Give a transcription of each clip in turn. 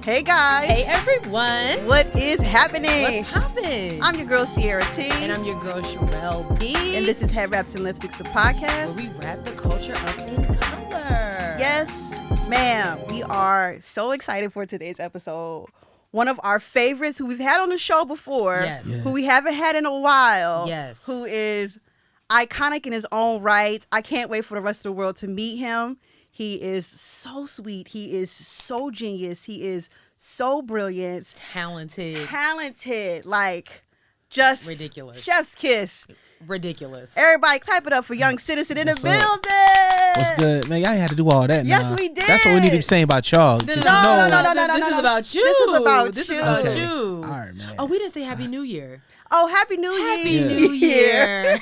Hey guys. Hey everyone. What is happening? What's poppin'? I'm your girl Sierra T. And I'm your girl Sherelle B. And this is Headwraps Lipsticks, the podcast. Where we wrap the culture up in color. Yes, ma'am. We are so excited for today's episode. One of our favorites who we've had on the show before. Yes. Yeah. Who we haven't had in a while. Yes. Who is iconic in his own right. I can't wait for the rest of the world to meet him. He is so sweet. He is so genius. He is so brilliant. Talented. Like, just ridiculous. Chef's kiss. Ridiculous. Everybody clap it up for Young Citizen in the building. What's good? Man, y'all ain't had to do all that now. Yes, we did. That's what we need to be saying about y'all. No. This is about you. This is about This you. is about Okay. you. All right, man. Oh, we didn't say Happy New Year. Oh, Happy New Happy Year. New Year.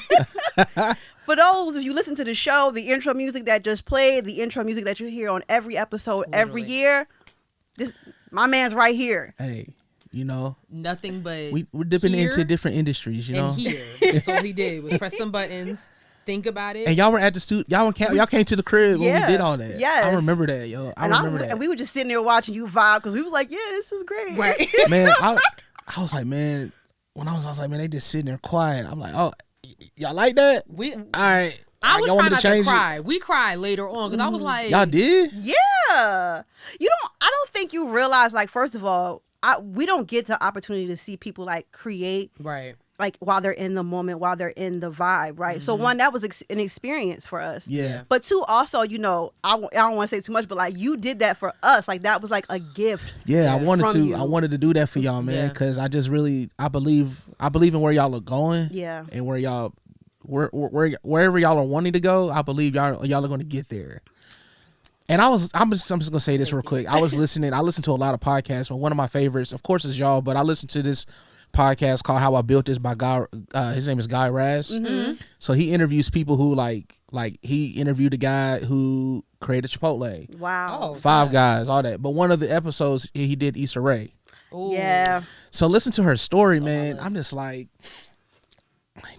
For those of you listen to the show, the intro music that just played, the intro music that you hear on every episode every Literally. year, my man's right here. Hey, you know, Nothing but we're dipping here into different industries, you know. and here. That's all he did was press some buttons, think about it. And y'all were at the studio. Y'all came to the crib when Yeah. we did all that. Yes. I remember that, yo. I remember that. And we were just sitting there watching you vibe because we was like, yeah, this is great. Right. Man, I was like, man, when I was like, man, they just sitting there quiet. I'm like, oh, y'all like that? We. All right. I was Y'all trying want me not to change it? cry. We cried later on because I was like, Y'all did? Yeah. I don't think you realize, like, first of all, we don't get the opportunity to see people like create right. like while they're in the moment, while they're in the vibe, right? So one, that was an experience for us. Yeah. But two, also, I don't want to say too much, but like you did that for us. Like that was like a gift. Yeah, I wanted from to. you. I wanted to do that for y'all, man, Yeah. because I just really, I believe in where y'all are going. Yeah. And wherever y'all are wanting to go, I believe y'all are going to get there. And I'm just gonna say this real quick. I listened to a lot of podcasts, but one of my favorites, of course, is y'all. But I listened to this podcast called "How I Built This" by Guy. His name is Guy Raz. Mm-hmm. So he interviews people who like he interviewed a guy who created Chipotle, Wow. Oh, Five Guys, all that. But one of the episodes he did Issa Rae. Ooh. Yeah. So listen to her story, man. honest. I'm just like,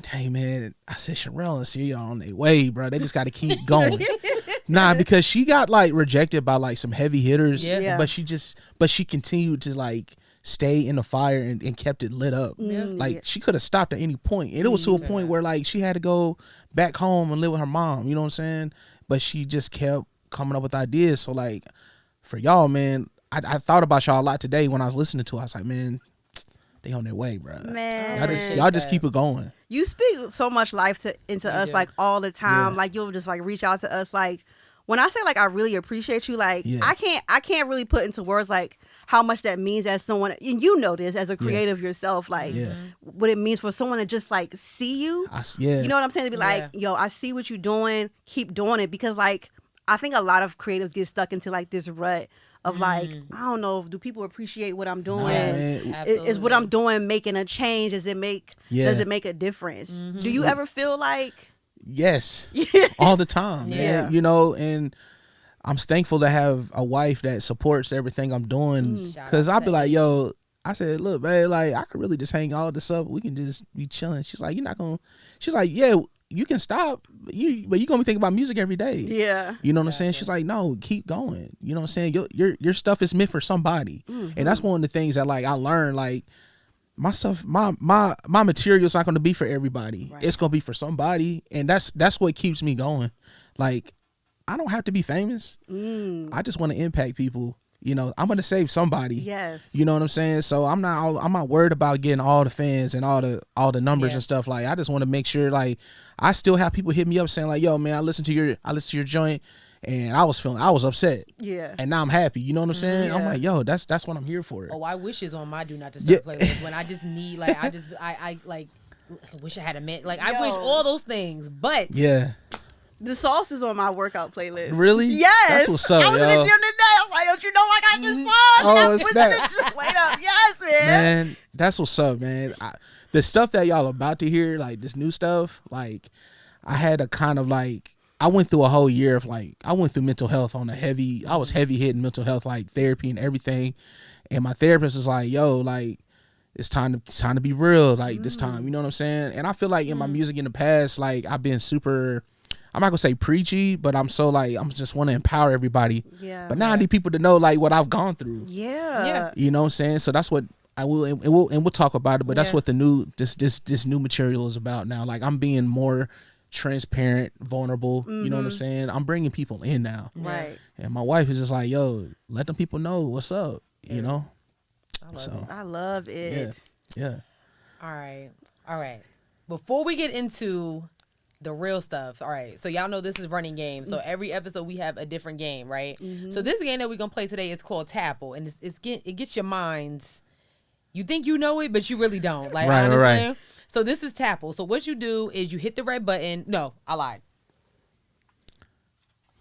dang, man. I said, Sherelle and Sierra on their way, bro. They just got to keep going. Nah, because she got like rejected by like some heavy hitters. Yeah. But she continued to like stay in the fire and kept it lit up. Like she could have stopped at any point. And it was to a point where like she had to go back home and live with her mom. You know what I'm saying? But she just kept coming up with ideas. So like for y'all, man, I thought about y'all a lot today when I was listening to it. I was like, man, they on their way, bro. Man. Y'all just keep it going. You speak so much life into us, do. like all the time. Yeah. Like you'll just like reach out to us. Like when I say like I really appreciate you, like Yeah. I can't really put into words like how much that means as someone, and you know this as a creative yourself, like Yeah. what it means for someone to just like see you. Yeah. You know what I'm saying? To be like, yo, I see what you're doing. Keep doing it, because like I think a lot of creatives get stuck into like this rut of like, I don't know, do people appreciate what I'm doing? man. Is what I'm doing making a change? Does it make a difference? Do you ever feel like Yes. All the time, man. Yeah. You know, and I'm thankful to have a wife that supports everything I'm doing. Shout Cause out I'll to be like, yo, I said, look, babe, like I could really just hang all this up. We can just be chilling. She's like, you're not gonna. She's like, yeah, you can stop. But you're gonna be thinking about music every day. Yeah. You know what I'm saying? She's like, no, keep going. You know what I'm saying? Your stuff is meant for somebody. And that's one of the things that like I learned, like my stuff, my material is not going to be for everybody. Right. It's going to be for somebody. And that's what keeps me going. Like, I don't have to be famous. I just want to impact people. You know, I'm going to save somebody. Yes. You know what I'm saying? So I'm not worried about getting all the fans and all the numbers and stuff. Like, I just want to make sure like I still have people hit me up saying like, yo, man, I listened to your joint and I was upset. Yeah. And now I'm happy. You know what I'm saying? I'm Yeah. like, yo, that's what I'm here for. Oh, I wish is on my do not disturb playlist when I just need like I like wish I had a man. Like I wish all those things, but Yeah. The sauce is on my workout playlist. Really? Yes. That's what's up, I was in the yo. gym today. I was like, don't you know I got this sauce? Oh, And I it's was in that. the gym. Wait up. Yes, man. Man, that's what's up, man. The stuff that y'all about to hear, like this new stuff, like I had a kind of like, I went through a whole year of like, I went through mental health on I was heavy hitting mental health, like therapy and everything. And my therapist was like, yo, like, it's time to be real, like this time, you know what I'm saying? And I feel like in my music in the past, like I've been super I'm not gonna say preachy, but I'm so like I'm just want to empower everybody. Yeah. But now I need people to know like what I've gone through. Yeah. You know what I'm saying? So that's what I will, and we'll talk about it. But that's what the new this new material is about now. Like I'm being more transparent, vulnerable. You know what I'm saying? I'm bringing people in now. Right. And my wife is just like, yo, let them people know what's up. You know. I love it. Yeah. All right. Before we get into the real stuff, all right. So y'all know this is running game. So every episode we have a different game, right? So this game that we're gonna play today is called Tapple, and it gets your minds. You think you know it, but you really don't. Like honestly. Right. So this is Tapple. So what you do is you hit the red button. No, I lied.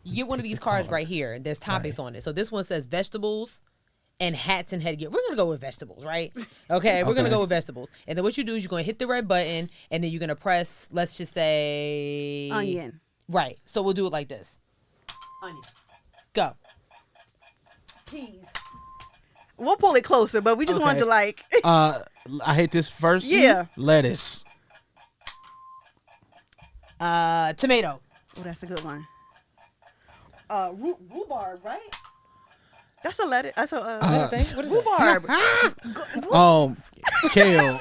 You get one of these cards right here. There's topics on it. So this one says vegetables and hats and headgear. We're gonna go with vegetables, right? Okay, we're gonna go with vegetables. And then what you do is you're gonna hit the red button, and then you're gonna press, let's just say onion. Right. So we'll do it like this. Onion. Go. Peas. We'll pull it closer, but we just wanted to like. I hate this first. Yeah. Lettuce. Tomato. Oh, that's a good one. Rhubarb, right? That's a lettuce. That's a thing. What is rhubarb. Kale.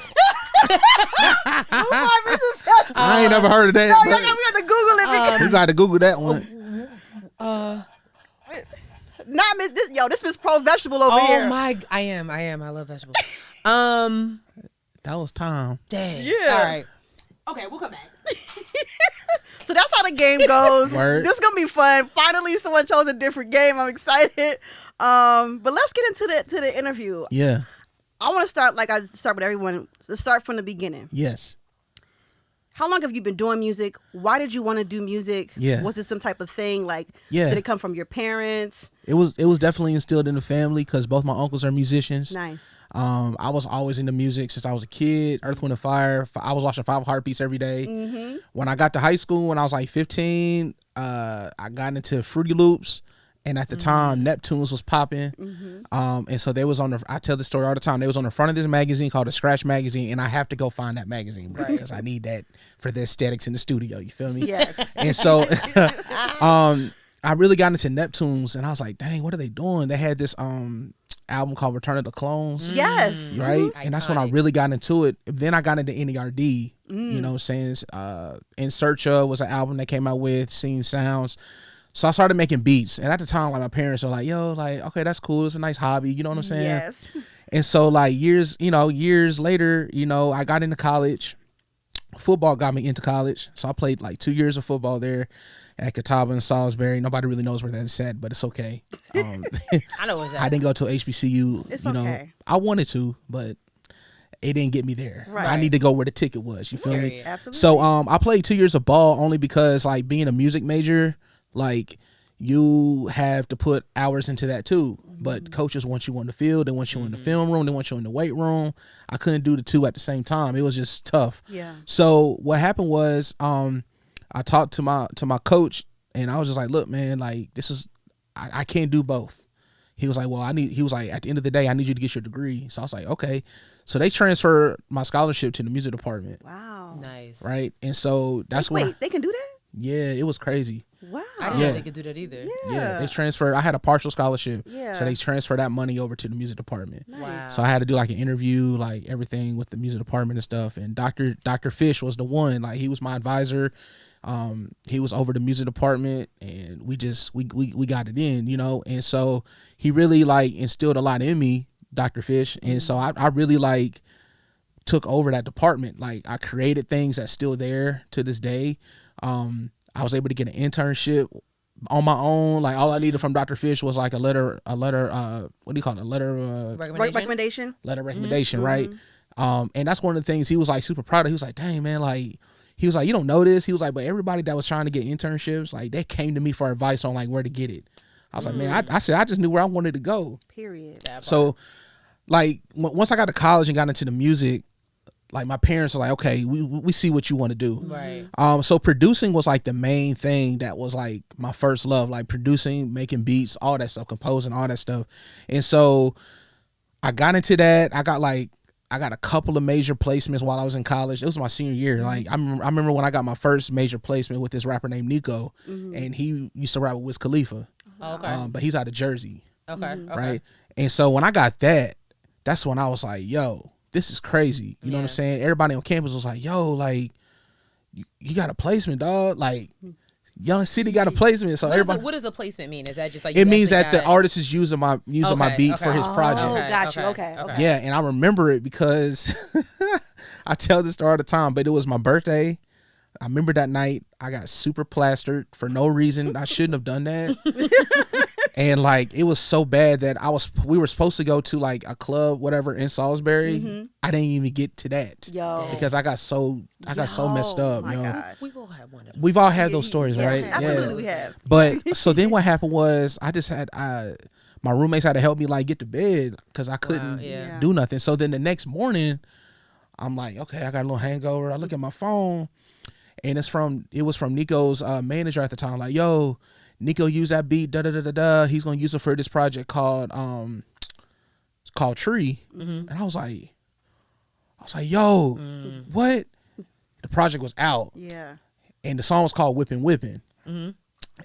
Rhubarb is a vegetable. I ain't never heard of that. No, we got to Google it. We got to Google that one. Not Miss this. Yo, this Miss Pro Vegetable over here. Oh my! I am. I love vegetables. That was Tom. Dang. Yeah. All right. Okay, we'll come back. So that's how the game goes. Word. This is gonna be fun. Finally, someone chose a different game. I'm excited. But let's get into the interview. Yeah. I want to start like I start with everyone. Let's start from the beginning. Yes. How long have you been doing music? Why did you want to do music? Yeah. Was it some type of thing? Like, yeah. Did it come from your parents? It was definitely instilled in the family because both my uncles are musicians. Nice. I was always into music since I was a kid. Earth, Wind, and Fire. I was watching 5 Heartbeats every day. Mm-hmm. When I got to high school, when I was like 15, I got into Fruity Loops. And at the time, Neptunes was popping. Mm-hmm. And so they was on I tell this story all the time. They was on the front of this magazine called the Scratch Magazine. And I have to go find that magazine because I need that for the aesthetics in the studio. You feel me? Yes. And so I really got into Neptunes. And I was like, dang, what are they doing? They had this album called Return of the Clones. Yes. Right? Mm-hmm. And that's when I really got into it. Then I got into NERD. You know what I'm saying? In Search Of was an album that came out with Scene Sounds. So I started making beats. And at the time, like my parents were like, yo, like, okay, that's cool. It's a nice hobby. You know what I'm saying? Yes. And so like years later, I got into college. Football got me into college. So I played like 2 years of football there at Catawba and Salisbury. Nobody really knows where that's at, but it's okay. I know what's that. I didn't go to HBCU. It's okay. I wanted to, but it didn't get me there. Right. I need to go where the ticket was. You feel me? Absolutely. So I played 2 years of ball only because like being a music major, like you have to put hours into that too. But coaches want you on the field, they want you in the film room, they want you in the weight room. I couldn't do the two at the same time. It was just tough. Yeah. So what happened was I talked to my coach and I was just like, look, man, like this is I can't do both. He was like, well, at the end of the day, I need you to get your degree. So I was like, okay. So they transferred my scholarship to the music department. Wow. Nice. Right. And so that's wait, they can do that? Yeah, it was crazy. Wow. I didn't know they could do that either. Yeah, they transferred. I had a partial scholarship. Yeah. So they transferred that money over to the music department. Nice. Wow. So I had to do like an interview, like everything with the music department and stuff. And Dr. Fish was the one. Like he was my advisor. He was over the music department and we got it in, And so he really like instilled a lot in me, Dr. Fish. And so I really like took over that department. Like I created things that's still there to this day. I was able to get an internship on my own. Like all I needed from Dr. Fish was like a letter, what do you call it? A letter of recommendation. Letter of recommendation, right? And that's one of the things he was like super proud of. He was like, dang man, like he was like, you don't know this. He was like, but everybody that was trying to get internships, like they came to me for advice on like where to get it. I was like, man, I said I just knew where I wanted to go. Period. So like once I got to college and got into the music, like my parents were like, okay, we see what you want to do. Right. So producing was like the main thing that was like my first love, like producing, making beats, all that stuff, composing, all that stuff. And so I got into that. I I got a couple of major placements while I was in college. It was my senior year. Like I remember when I got my first major placement with this rapper named Nico, and he used to rap with Wiz Khalifa. Okay. But he's out of Jersey. Okay. Right. And so when I got that, that's when I was like, yo, this is crazy. You know what I'm saying? Everybody on campus was like, yo, like, you got a placement, dog. Like, Young City got a placement. So What does a placement mean? Is that just like it means that the artist is using my beat for his project? Oh, got you. Okay. Yeah, and I remember it because I tell this story all the time, but it was my birthday. I remember that night I got super plastered for no reason. I shouldn't have done that. And like it was so bad that we were supposed to go to like a club, whatever, in Salisbury. I didn't even get to that. Because I got so messed up. You know? We've all had one of those. We've all had those stories, right? Absolutely, we have. But so then what happened was I just had my roommates had to help me like get to bed because I couldn't do nothing. So then the next morning, I'm like, okay, I got a little hangover. I look at my phone, and it was from Nico's manager at the time. Like, yo, Nico used that beat. Da da da da da. He's gonna use it for this project called Tree. And I was like, yo, what? The project was out. Yeah. And the song was called Whippin' Whippin'. And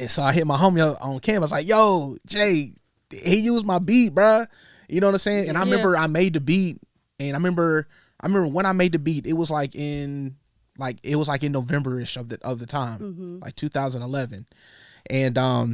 so I hit my homie up on campus like, yo, Jay, he used my beat, bruh. You know what I'm saying? And I remember I made the beat, and I remember when I made the beat, it was like in November-ish of the time, like 2011. And I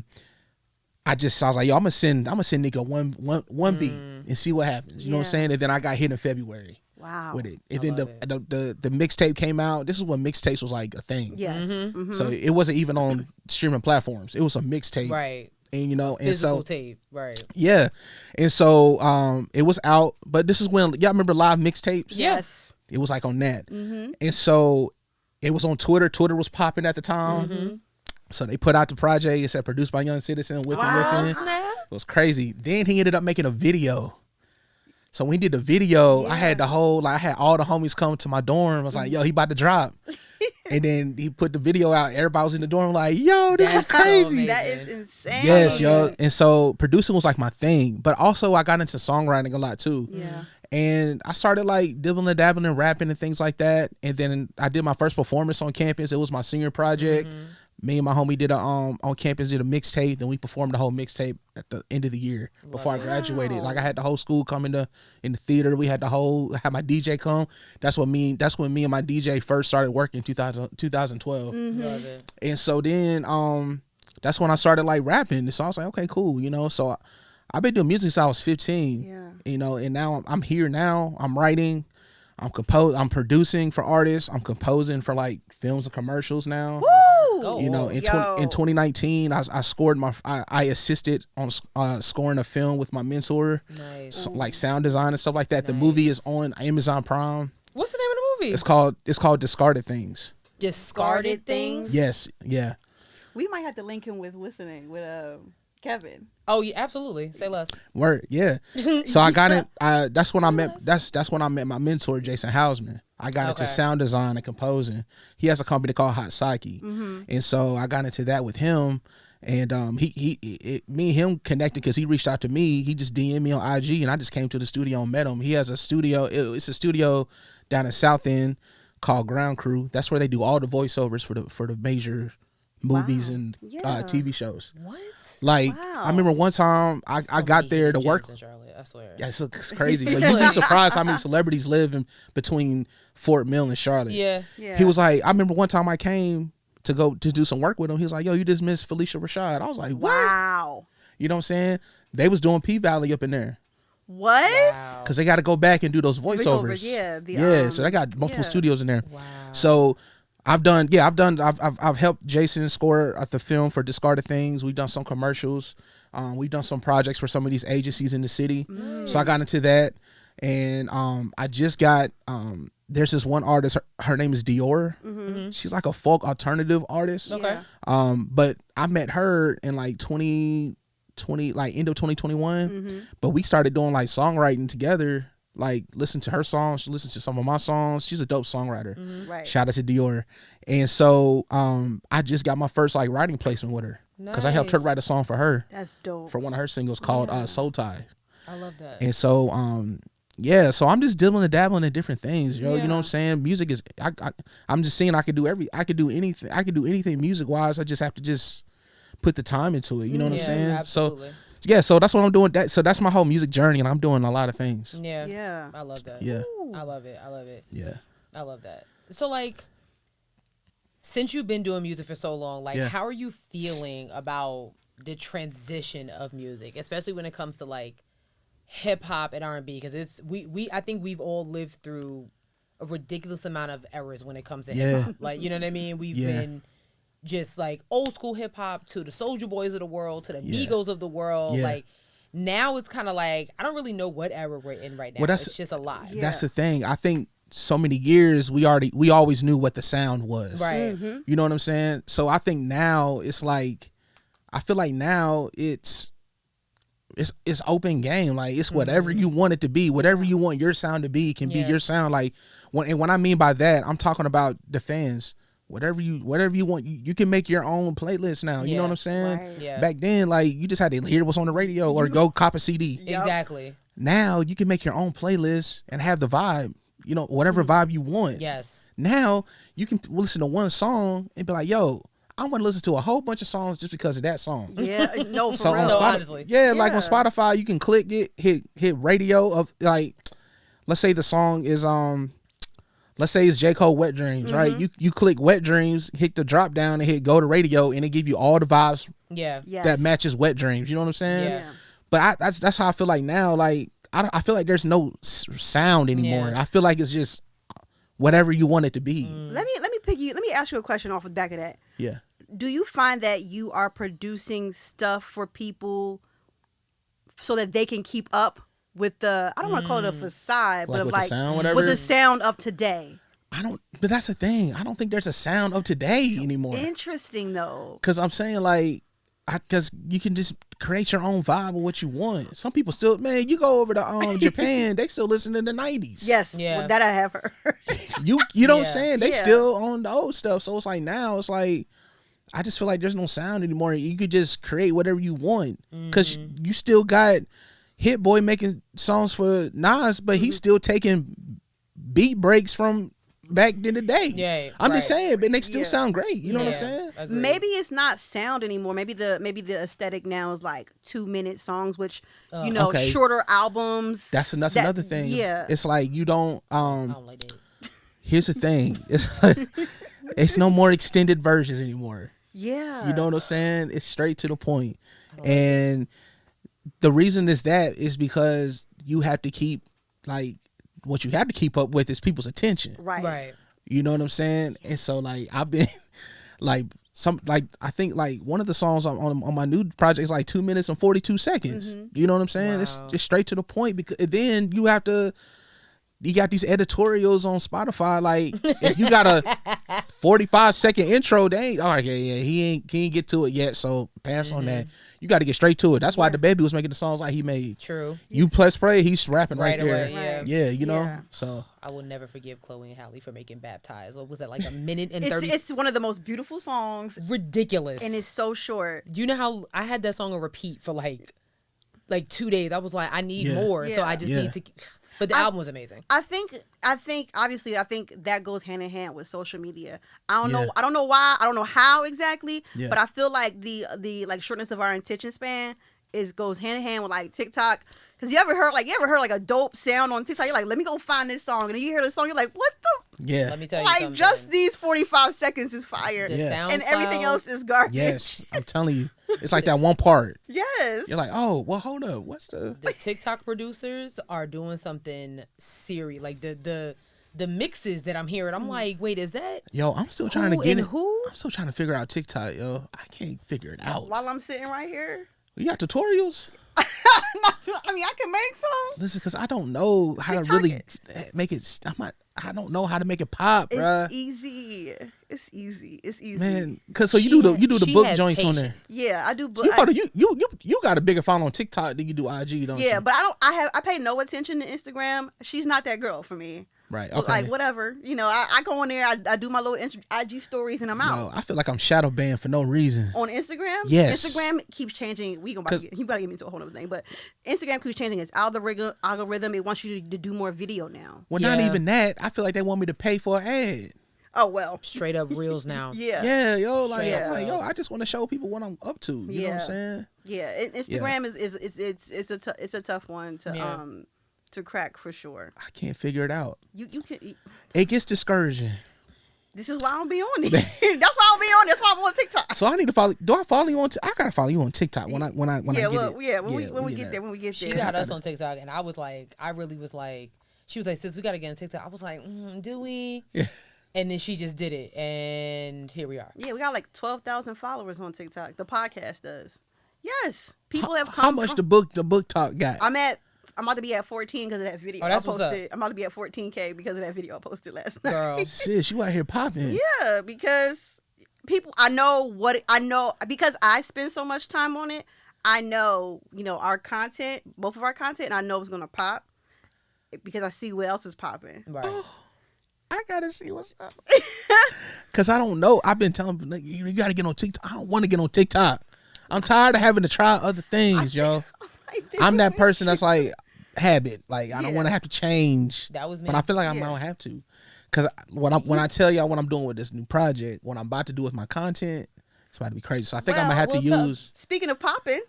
was like, yo, I'm gonna send Nico one beat and see what happens. You know what I'm saying? And then I got hit in February. Wow. With it. And then the mixtape came out. This is when mixtapes was like a thing. Yes. So it wasn't even on streaming platforms. It was a mixtape. Right. And you know, physical tape. Right. Yeah. And so it was out, but this is when y'all remember live mixtapes? Yes. It was like on that. And so it was on Twitter. Twitter was popping at the time. So they put out the project. It said produced by Young Citizen, Whippin' Whippin'. Snap. It was crazy. Then he ended up making a video. So when he did the video, I had I had all the homies come to my dorm. I was like, yo, he about to drop. And then he put the video out. Everybody was in the dorm like, yo, this is crazy. That is insane. Yes, yo. And so producing was like my thing. But also I got into songwriting a lot too. Yeah. And I started like dibbling and dabbling and rapping and things like that. And then I did my first performance on campus. It was my senior project. Me and my homie did on campus did a mixtape. Then we performed the whole mixtape at the end of the year before I graduated. Like I had the whole school come in the theater. We had had my DJ come. That's when me and my DJ first started working in 2012. Love it. And so then that's when I started like rapping. So I was like, okay, cool, you know. So I've been doing music since I was 15. Yeah. You know, and now I'm here now. I'm writing. I'm producing for artists. I'm composing for like films and commercials now. Woo! You know, in 2019, I scored I assisted on scoring a film with my mentor. Nice. So, like sound design and stuff like that. The movie is on Amazon Prime. What's the name of the movie? It's called Discarded Things. Discarded Things? Yes, yeah. We might have to link him with what's the name? With Kevin. Oh yeah, absolutely. Say less. Word, yeah. So I got it. That's when I met. That's when I met my mentor, Jason Hausman. I got into sound design and composing. He has a company called Hot Psyche, and so I got into that with him. And me and him connected because he reached out to me. He just DM'd me on IG, and I just came to the studio and met him. He has a studio. It's a studio down in South End called Ground Crew. That's where they do all the voiceovers for the major movies and TV shows. What? Like I remember one time I got there to work. In Charlotte, I swear. Yeah, it's crazy. But you'd be surprised how many celebrities live in between Fort Mill and Charlotte. Yeah. He was like, I remember one time I came to go to do some work with him. He was like, yo, you just missed Felicia Rashad. I was like, what? Wow. You know what I'm saying? They was doing P-Valley up in there. What? Wow. Because they got to go back and do those voiceovers. Yeah. So they got multiple studios in there. Wow. So I've helped Jason score at the film for Discarded Things. We've done some commercials. We've done some projects for some of these agencies in the city. So I got into that. And I just got there's this one artist, her name is Dior. She's like a folk alternative artist. Okay. But I met her in like 2020, like end of 2021. But we started doing like songwriting together. Like listen to her songs, she listens to some of my songs. She's a dope songwriter. Right. Shout out to Dior. And so I just got my first like writing placement with her because I helped her write a song for her. That's dope. For one of her singles called Soul Tie. I love that. And so yeah, so I'm just dabbling in different things, yo. Yeah. You know what I'm saying? Music is I'm just saying I could do anything music wise. I just have to just put the time into it. You know what I'm saying? Absolutely. So yeah, so that's what I'm doing. So that's my whole music journey, and I'm doing a lot of things. Yeah. Yeah. I love that. Yeah. I love it. I love it. Yeah. I love that. So like, since you've been doing music for so long, like, how are you feeling about the transition of music, especially when it comes to like hip hop and R&B? Because it's I think we've all lived through a ridiculous amount of eras when it comes to hip hop. Like, you know what I mean? We've been just like old school hip hop to the Soulja Boys of the world to the Migos of the world. Like now it's kind of like I don't really know what era we're in right now. Well, it's just a lot. That's the thing. I think so many years we always knew what the sound was. Right. You know what I'm saying? So I think now it's like I feel like now it's open game. Like it's whatever you want it to be, whatever you want your sound to be can be your sound. Like when I mean by that, I'm talking about the fans. Whatever you want, you can make your own playlist now. You know what I'm saying? Right. Yeah. Back then, like you just had to hear what's on the radio or go cop a CD. Exactly. Now you can make your own playlist and have the vibe. You know, whatever vibe you want. Yes. Now you can listen to one song and be like, "Yo, I want to listen to a whole bunch of songs just because of that song." Yeah, no, for So real. on No, Spotify, honestly. like on Spotify, you can click it, hit radio of like, let's say the song is let's say it's J. Cole Wet Dreams, right? You click Wet Dreams, hit the drop down and hit go to radio, and it give you all the vibes that matches Wet Dreams. You know what I'm saying? Yeah. But that's how I feel like now. Like I feel like there's no sound anymore. I feel like it's just whatever you want it to be. Let me ask you a question off the back of that. Yeah. Do you find that you are producing stuff for people so that they can keep up with the, I don't want to call it a facade, but Like of with the like sound, whatever? with the sound of today? But that's the thing. I don't think there's a sound of today anymore. Interesting though. Because I'm saying like, because you can just create your own vibe of what you want. Some people still, man, you go over to Japan, they still listen to the 90s. Yes, Yeah. well, that I have heard. You know what I'm saying? They Yeah. still on the old stuff. So it's like now, it's like, I just feel like there's no sound anymore. You could just create whatever you want. Because you still got Hit Boy making songs for Nas, but he's still taking beat breaks from back in the day. Yeah, I'm just saying, but they still sound great. You know what I'm saying? Agreed. Maybe it's not sound anymore. Maybe the aesthetic now is like 2-minute songs, which Okay. shorter albums. That's another thing. Yeah. It's like you don't I don't like that. here's the thing. It's no more extended versions anymore. Yeah. You know what I'm saying? It's straight to the point. And the reason is because you have to keep like what you have to keep up with is people's attention. Right. You know what I'm saying? And so like I've been like I think like one of the songs on my new project is like 2 minutes and 42 seconds. You know what I'm saying? It's just straight to the point because then you got these editorials on Spotify. Like if you got a 45-second intro, they ain't, all right, yeah, he ain't get to it yet, so pass on that. You got to get straight to it. That's why the baby was making the songs like he made. True. You press play, he's rapping right there. away, Yeah, you know. Yeah. So I will never forgive Chloe and Halle for making Baptized. What was that, like a minute and 30? It's one of the most beautiful songs, ridiculous. and it's so short. Do you know how I had that song on repeat for like 2 days? I was like, I need more, so I just need to. But the album was amazing. I think obviously that goes hand in hand with social media. I don't know why, I don't know how exactly, but I feel like the like shortness of our attention span goes hand in hand with like TikTok. Cause you ever heard like a dope sound on TikTok? You're like, let me go find this song, and then you hear the song, you're like, what the? yeah, Let me tell you Like something. just these 45 seconds is fire, The and SoundCloud- everything else is garbage. yes, I'm telling you, it's like that one part. Yes. You're like, oh, well, hold up, what's the? The TikTok producers are doing something serious. Like the mixes that I'm hearing, I'm like, wait, is that? Yo, I'm still trying to Who get and it. who? I'm still trying to figure out TikTok, yo. I can't figure it out. While I'm sitting right here. You got tutorials? I mean, I can make some. Listen, because I don't know how to TikTok really make it. I don't know how to make it pop, bruh. It's easy. It's easy. Man, because so you do the she book has joints on patience. there. Yeah, I do. But You got a bigger follow on TikTok than you do IG, don't you? yeah, but I pay no attention to Instagram. She's not that girl for me. Right. Okay. Like whatever, I go on there, I do my little IG stories, and I'm out. I feel like I'm shadow banned for no reason. On Instagram, yes. Instagram keeps changing. He gotta get me into a whole other thing, but Instagram keeps changing its algorithm. It wants you to do more video now. Well, not even that. I feel like they want me to pay for an ad. Oh well, straight up reels now. Yeah, yo, I just want to show people what I'm up to. You know what I'm saying? Yeah, Instagram is it's a tough one to crack for sure. I can't figure it out. You can. It gets discouraging. This is why I don't be on it. That's why I don't be on. That's why I'm on TikTok. So I need to follow. Do I follow you on? I gotta follow you on TikTok when I get it. When we get there. She got us on TikTok, and I really was like, she was like, sis, we gotta get on TikTok. I was like, do we? Yeah. And then she just did it, and here we are. Yeah, we got like 12,000 followers on TikTok. The podcast does. Yes, people have come. How much the book talk got? I'm about to be at 14 because of that video. Oh, that's I posted. What's up. I'm about to be at 14K because of that video I posted last night. Girl, sis, you out here popping. Yeah, because I know because I spend so much time on it. I know, our content, both of our content, and I know it's gonna pop because I see what else is popping. Right. I gotta see what's up. Cause I don't know. I've been telling people, you gotta get on TikTok. I don't want to get on TikTok. I'm tired of having to try other things, yo. I'm that person that's like habit. Like I don't want to have to change. That was me. But I feel like I don't have to. Cause when I tell y'all what I'm doing with this new project, what I'm about to do with my content, it's about to be crazy. So I think I'm gonna have to use. Speaking of popping.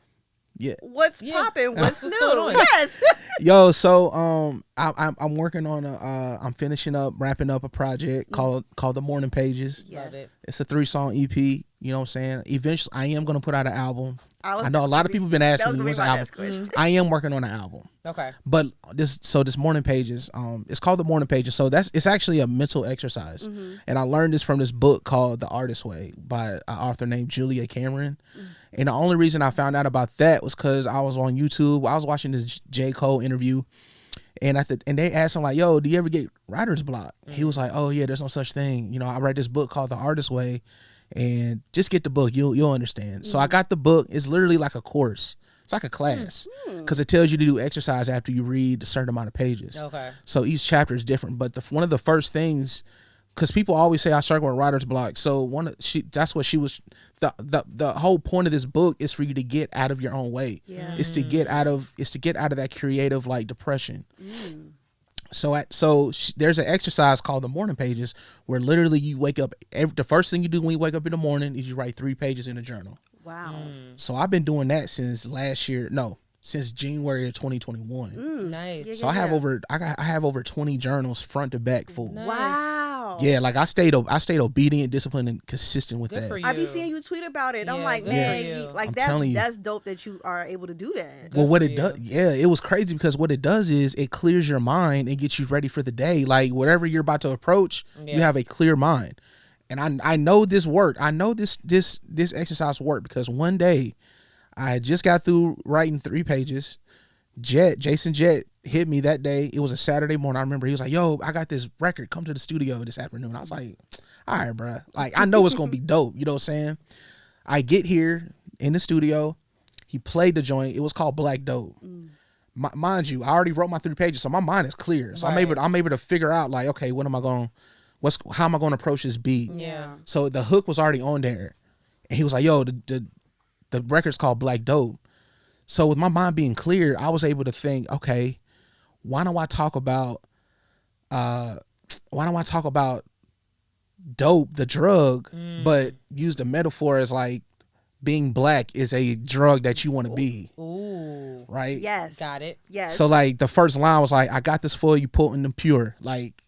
Yeah. What's popping? What's new? Going on? Yes. Yo, so I'm working on I'm finishing up, wrapping up a project called The Morning Pages. Love it. It's a 3-song EP. You know what I'm saying? Eventually, I am gonna put out an album. I know a lot of people have been asking me what's an album. I am working on an album. Okay. But this Morning Pages, it's called The Morning Pages. So it's actually a mental exercise. And I learned this from this book called The Artist's Way by an author named Julia Cameron. And the only reason I found out about that was because I was on YouTube. I was watching this J. Cole interview. And they asked him like, yo, do you ever get writer's block? He was like, oh yeah, there's no such thing. I read this book called The Artist's Way. And just get the book, you'll understand. So I got the book. It's literally like a course. It's like a class because it tells you to do exercise after you read a certain amount of pages. Okay. So each chapter is different. But one of the first things, because people always say I struggle with writer's block. So that's what she was. The whole point of this book is for you to get out of your own way. Yeah. It's to get out of that creative like depression. So there's an exercise called The Morning Pages where literally you wake up. The first thing you do when you wake up in the morning is you write 3 pages in a journal. Wow. So I've been doing that since January of 2021. Nice. So I have over 20 journals front to back full. Nice. Wow. Yeah, like I stayed obedient, disciplined, and consistent with that. For you. I be seeing you tweet about it. I'm like, man, that's dope that you are able to do that. Well, what it does, it was crazy because what it does is it clears your mind and gets you ready for the day. Like whatever you're about to approach, you have a clear mind. And I know this worked. I know this exercise worked because one day I just got through writing 3 pages. Jason Jett hit me that day. It was a Saturday morning. I remember he was like, yo, I got this record. Come to the studio this afternoon. I was like, all right, bro. Like, I know it's going to be dope. You know what I'm saying? I get here in the studio. He played the joint. It was called Black Dope. Mind you, I already wrote my 3 pages, so my mind is clear. So right. I'm able to figure out like, okay, how am I going to approach this beat? Yeah. So the hook was already on there. And he was like, yo, the record's called Black Dope. So with my mind being clear, I was able to think, okay, why don't I talk about dope, the drug, but use the metaphor as like being black is a drug that you want to be. Ooh. Right? Yes. Got it. Yes. So like the first line was like, I got this for you, potent and pure. Like,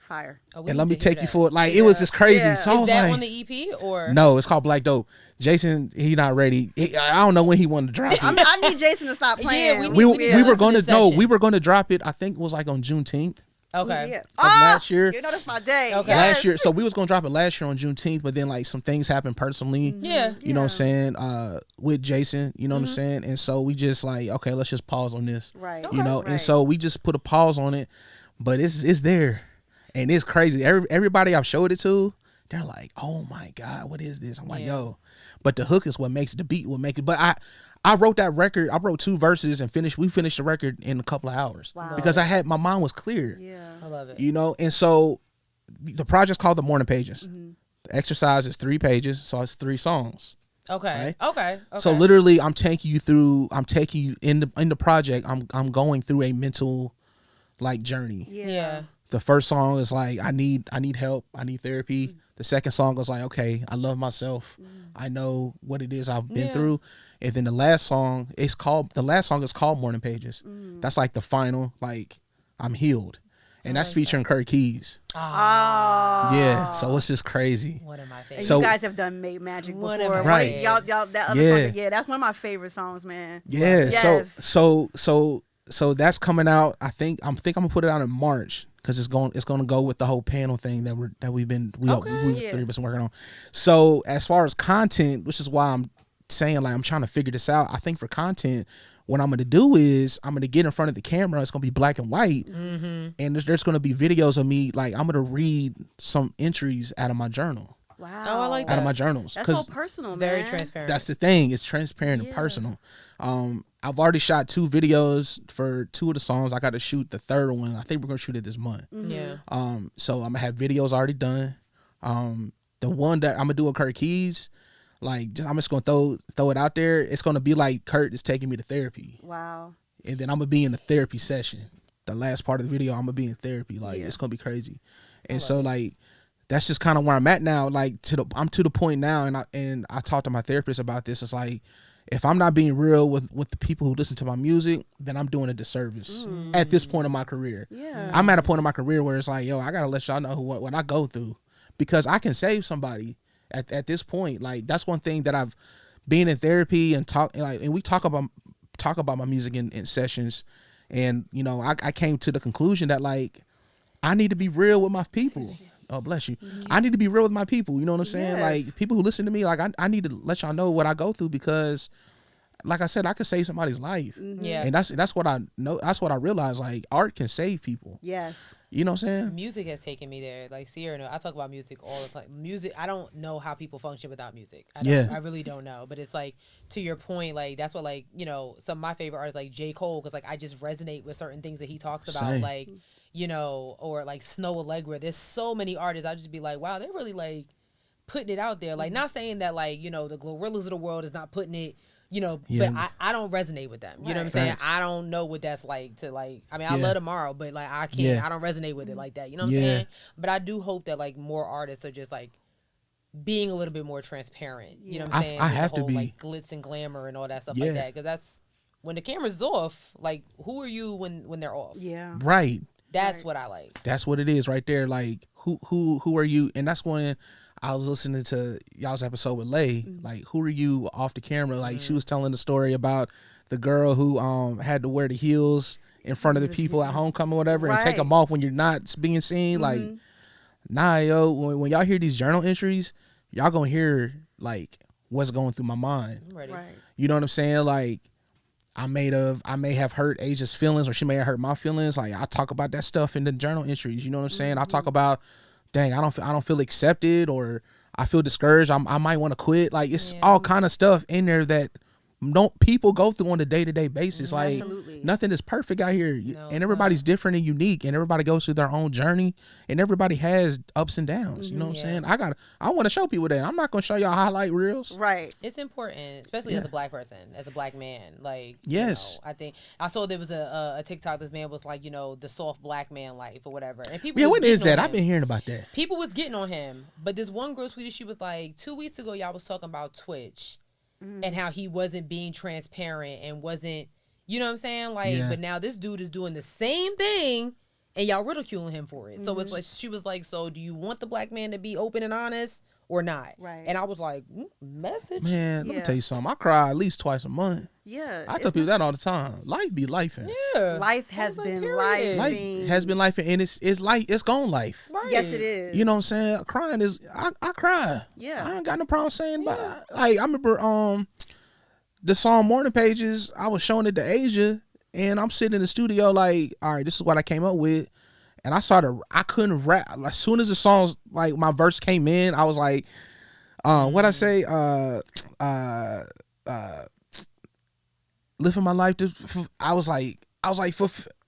fire. And let me take you for it. Like, it was just crazy. Yeah. So I was that like, on the EP or? No, it's called Black Dope. Jason, he not ready. I don't know when he wanted to drop it. I need Jason to stop playing. Yeah, we were going to drop it. I think it was like on Juneteenth. Okay. Yeah. Last year. You know that's my day. Okay. Yes. Last year. So we was going to drop it last year on Juneteenth, but then like some things happened personally. Yeah. You know what I'm saying? With Jason, you know what I'm saying? And so we just like, okay, let's just pause on this. Right. You know, right. and so we just put a pause on it, but it's there. And it's crazy. Everybody I've showed it to, they're like, oh my God, what is this? I'm like, yo. But the hook is what makes it, the beat will make it. But I wrote that record. I wrote 2 verses and we finished the record in a couple of hours. Wow. Because my mind was clear. Yeah. I love it. You know, and so the project's called The Morning Pages. Mm-hmm. The exercise is 3 pages, so it's 3 songs. Okay. Right? Okay. So literally, I'm taking you in the project. I'm going through a mental like journey. Yeah. The first song is like I need help. I need therapy. The second song is like, okay, I love myself. I know what it is I've been through. And then the last song is called Morning Pages. That's like the final, like I'm healed. And that's featuring Kurt Keys. Oh. Yeah. So it's just crazy. One of my favorites. And So- you guys have done Made Magic before. One of my Right. Y'all that other song, that's one of my favorite songs, man. Yeah. Yes. So that's coming out. I'm gonna put it out in March because it's gonna go with the whole panel thing that we 3 of us been working on. So as far as content, which is why I'm saying like I'm trying to figure this out. I think for content, what I'm gonna do is I'm gonna get in front of the camera. It's gonna be black and white, and there's gonna be videos of me. Like I'm gonna read some entries out of my journal. Wow. Oh, I like that. Out of my journals. That's so personal, man. Very transparent. That's the thing. It's transparent and personal. I've already shot 2 videos for 2 of the songs. I got to shoot the 3rd one. I think we're gonna shoot it this month. Yeah. So I'm gonna have videos already done. The one that I'm gonna do with Kurt Keys, like I'm just gonna throw it out there. It's gonna be like Kurt is taking me to therapy. Wow. And then I'm gonna be in the therapy session. The last part of the video, I'm gonna be in therapy. Like it's gonna be crazy. And so like that's just kind of where I'm at now. Like I'm to the point now, and I talked to my therapist about this. It's like if I'm not being real with the people who listen to my music, then I'm doing a disservice at this point in my career. Yeah. I'm at a point in my career where it's like, yo, I gotta let y'all know what I go through, because I can save somebody at this point. Like that's one thing that I've been in therapy and we talk about my music in sessions, and you know I came to the conclusion that like I need to be real with my people. Oh, bless you. I need to be real with my people. You know what I'm saying? Yes. Like people who listen to me, like I need to let y'all know what I go through, because like I said, I could save somebody's life. Yeah. And that's what I know. That's what I realized. Like art can save people. Yes. You know what I'm saying? Music has taken me there. Like Sierra, I talk about music all the time. Music, I don't know how people function without music. I really don't know. But it's like, to your point, like that's what, like, you know, some of my favorite artists like J. Cole, because like I just resonate with certain things that he talks about. Same. Like, you know, or like Snow Allegra. There's so many artists. I just be like, wow, they're really like putting it out there. Like not saying that like, you know, the Glorillaz of the world is not putting it, you know, but I don't resonate with them. You know what I'm saying? Thanks. I don't know what that's like to like, I mean, I love Tomorrow, but like I can't, I don't resonate with it like that. You know what I'm saying? But I do hope that like more artists are just like being a little bit more transparent. You know what I'm saying? I With have the to whole, be. like glitz and glamour and all that stuff like that. Because that's, when the camera's off, like who are you when they're off? Yeah. Right. That's what I like. That's what it is right there. Like who are you? And that's when I was listening to y'all's episode with Lay. Like who are you off the camera? Like she was telling the story about the girl who had to wear the heels in front of the people at homecoming or whatever, and take them off when you're not being seen. Like nah, yo, when y'all hear these journal entries, y'all gonna hear like what's going through my mind. I'm ready. Right. You know what I'm saying? Like I may have hurt Asia's feelings, or she may have hurt my feelings. Like I talk about that stuff in the journal entries. You know what I'm saying? I talk about, dang, I don't feel accepted, or I feel discouraged. I might want to quit. Like it's all kind of stuff in there that people go through on a day-to-day basis. Like Absolutely. nothing is perfect out here, No, and everybody's different and unique, and everybody goes through their own journey, and everybody has ups and downs. You know what I'm saying? I want to show people that. I'm not gonna show y'all highlight reels. Right. It's important, especially as a black person, as a black man. Like, Yes. you know, I think I saw there was a TikTok. This man was like, you know, the soft black man life or whatever. And people, Yeah, was what is getting on that? I've him. been hearing about that. People was getting on him, but this one girl tweeted. She was like, 2 weeks ago, y'all was talking about Twitch and how he wasn't being transparent and wasn't, you know what I'm saying? Like, but now this dude is doing the same thing and y'all ridiculing him for it. So it's like, she was like, so do you want the black man to be open and honest or not? Right. And I was like, message? Man, let me tell you something. I cry at least twice a month. Yeah. I tell people that all the time. Life be lifing. Yeah. Life has like, been period. life. Life has been life, and it's like it's gone life. Right. Yes, it is. You know what I'm saying? Crying is I cry. Yeah. I ain't got no problem saying, but like I remember the song Morning Pages, I was showing it to Asia, and I'm sitting in the studio like, all right, this is what I came up with. And I couldn't rap. As soon as the songs, like my verse came in, I was like, what I say, living my life. I was like,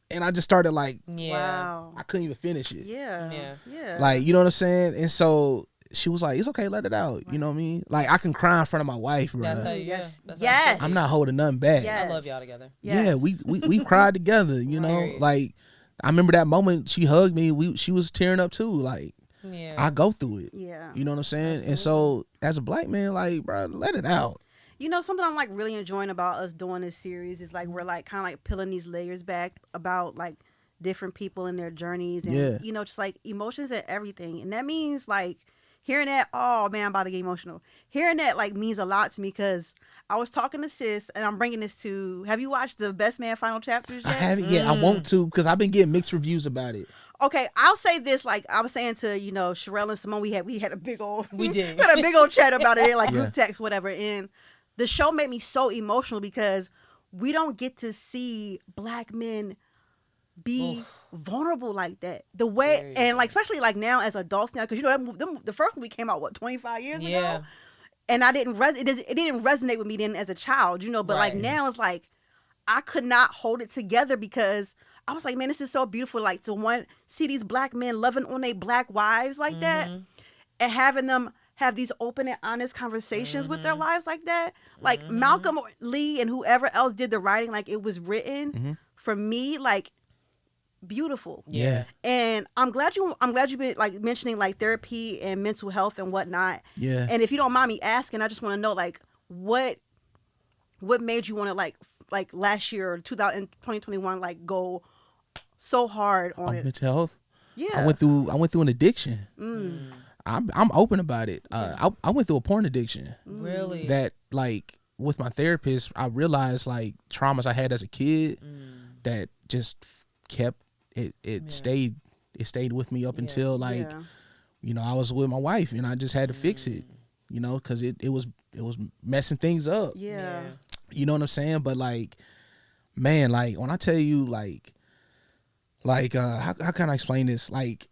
and I just started like, wow. I couldn't even finish it. Yeah. Like, you know what I'm saying? And so she was like, it's okay, let it out. You know what I mean? Like, I can cry in front of my wife, bro. That's how you, yes. I'm not holding nothing back. I love y'all together. Yes. Yeah, we cried together, you know? Right. Like, I remember that moment she hugged me. She was tearing up too. Like, I go through it. Yeah. You know what I'm saying? Absolutely. And so, as a black man, like, bro, let it out. You know, something I'm like really enjoying about us doing this series is like we're like kind of like peeling these layers back about like different people and their journeys and you know, just like emotions and everything. And that means like hearing that, oh man, I'm about to get emotional. Hearing that like means a lot to me because I was talking to sis and I'm bringing this to, have you watched the Best Man Final Chapters yet? I haven't yet. I want to because I've been getting mixed reviews about it. Okay, I'll say this, like I was saying to, you know, Sherelle and Simone, we had a big old We did. we had a big old chat about it, like group text, whatever. And the show made me so emotional because we don't get to see black men be vulnerable like that. The way Seriously. and like especially like now as adults now, because you know the first movie came out 25 years ago, and I didn't it didn't resonate with me then as a child, you know. But like now it's like I could not hold it together because I was like, man, this is so beautiful. Like to see these black men loving on their black wives like that, and having them have these open and honest conversations with their wives like that. Like Malcolm Lee and whoever else did the writing, like it was written for me, like beautiful. Yeah. And I'm glad you've been like mentioning like therapy and mental health and whatnot. Yeah. And if you don't mind me asking, I just want to know like what made you want to like last year or 2021 like go so hard on it? Mental health. Yeah. I went through an addiction. I'm open about it. I went through a porn addiction. Really? That like with my therapist, I realized like traumas I had as a kid that just kept it stayed with me up until like you know I was with my wife and I just had to fix it, you know, because it was messing things up. Yeah. You know what I'm saying? But like, man, like when I tell you like how can I explain this? Like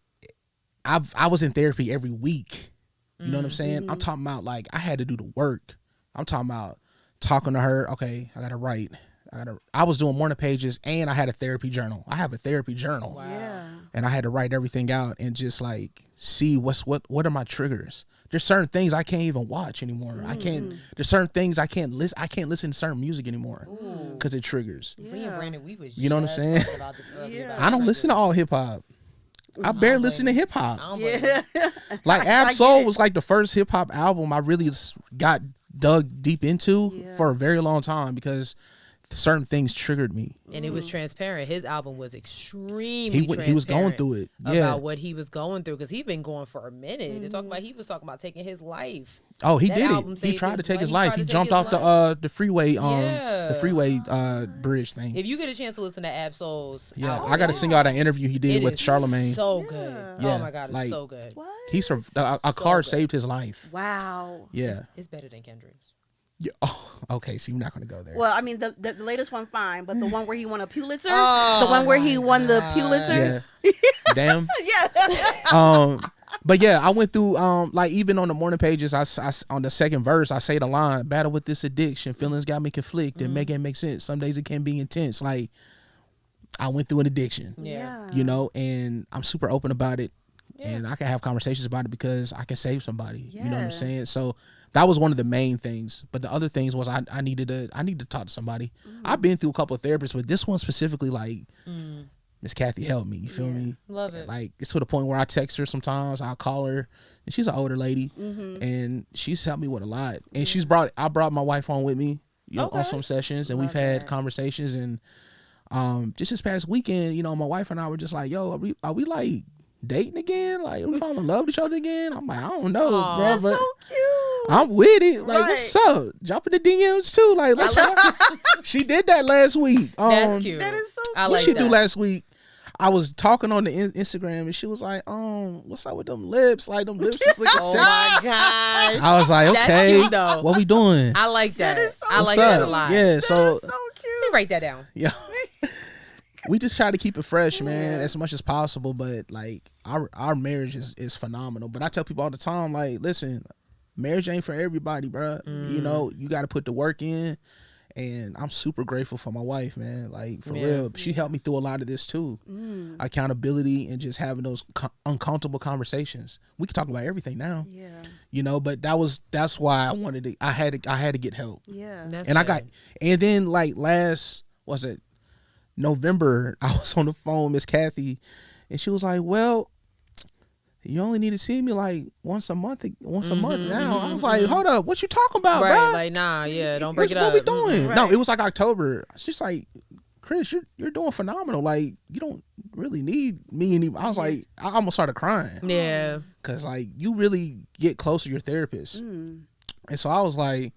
I was in therapy every week. You know what I'm saying? I'm talking about like I had to do the work. I'm talking about talking to her. Okay, I gotta write. I was doing morning pages and I had a therapy journal. I have a therapy journal. Wow. Yeah. And I had to write everything out and just like see what are my triggers. There's certain things I can't even watch anymore. There's certain things I can't listen to certain music anymore because it triggers. Me and Brandon, we was You know what I'm just saying? talking about this earlier about I don't listen to triggers. all hip hop. I barely listen to hip hop. I don't blame you. Like Ab Soul was like the first hip hop album I really got dug deep into for a very long time because certain things triggered me. And it was transparent. His album was extremely transparent. He was going through it. About what he was going through because he'd been going for a minute. He was talking about taking his life. Oh, he That did album it. He saved tried to his take life. his He life. tried He to jumped take off his the freeway bridge thing. If you get a chance to listen to Ab Soul's album, I got to sing out that interview he did with Charlamagne. So good. Yeah. Oh my God, it's Like, so good. What? A car good. saved his life. Wow. Yeah. It's better than Kendrick's. Yeah. Oh, okay. So you're not gonna go there. Well, I mean, the latest one, fine, but the one where he won a Pulitzer, the one where he won the Pulitzer, Yeah. Damn. yeah. But yeah, I went through like even on the morning pages, I on the second verse, I say the line, battle with this addiction, feelings got me conflicted, make it make sense. Some days it can be intense. Like I went through an addiction. Yeah. You know, and I'm super open about it. And I can have conversations about it because I can save somebody. You know what I'm saying? So that was one of the main things. But the other things was I needed to talk to somebody. I've been through a couple of therapists, but this one specifically, like Miss Kathy helped me. You feel me? Love it. Like it's to the point where I text her sometimes. I'll call her, and she's an older lady, and she's helped me with a lot. And I brought my wife on with me, you know, on some sessions, and we've had conversations. And just this past weekend, you know, my wife and I were just like, "Yo, are we like dating again? Like we fall in love with each other again?" I'm like, I don't know, bro. That's But so cute. I'm with it. Like, what's up? Jump in the DMs too. Like, let's she did that last week. That's cute. That is so cute. I What like she that. do last week? I was talking on the Instagram and she was like, what's up with them lips? Like them lips just looking Oh sexy. my gosh. I was like, That's okay, cute, though. what we doing? I like that. is so I like What's that a up? lot. Yeah, That so is so Let me cute. write that down. yeah. We just try to keep it fresh, man, as much as possible. But like our marriage is phenomenal. But I tell people all the time, like, listen, marriage ain't for everybody, bro. You know, you got to put the work in. And I'm super grateful for my wife, man. Like, for real. She helped me through a lot of this, too. Accountability and just having those uncomfortable conversations. We can talk about everything now. Yeah. You know, but that's why I wanted to, I had to get help. Yeah. And then, like, November, I was on the phone with Miss Kathy, and she was like, well, you only need to see me like once a month now. I was like, hold up, what you talking about, right, bro? Like, nah, don't break it up. What we doing? Right. No, it was like October. She's like, Chris, you're doing phenomenal. Like, you don't really need me anymore. I was like, I almost started crying. Yeah. Because, like, you really get close to your therapist. And so I was like,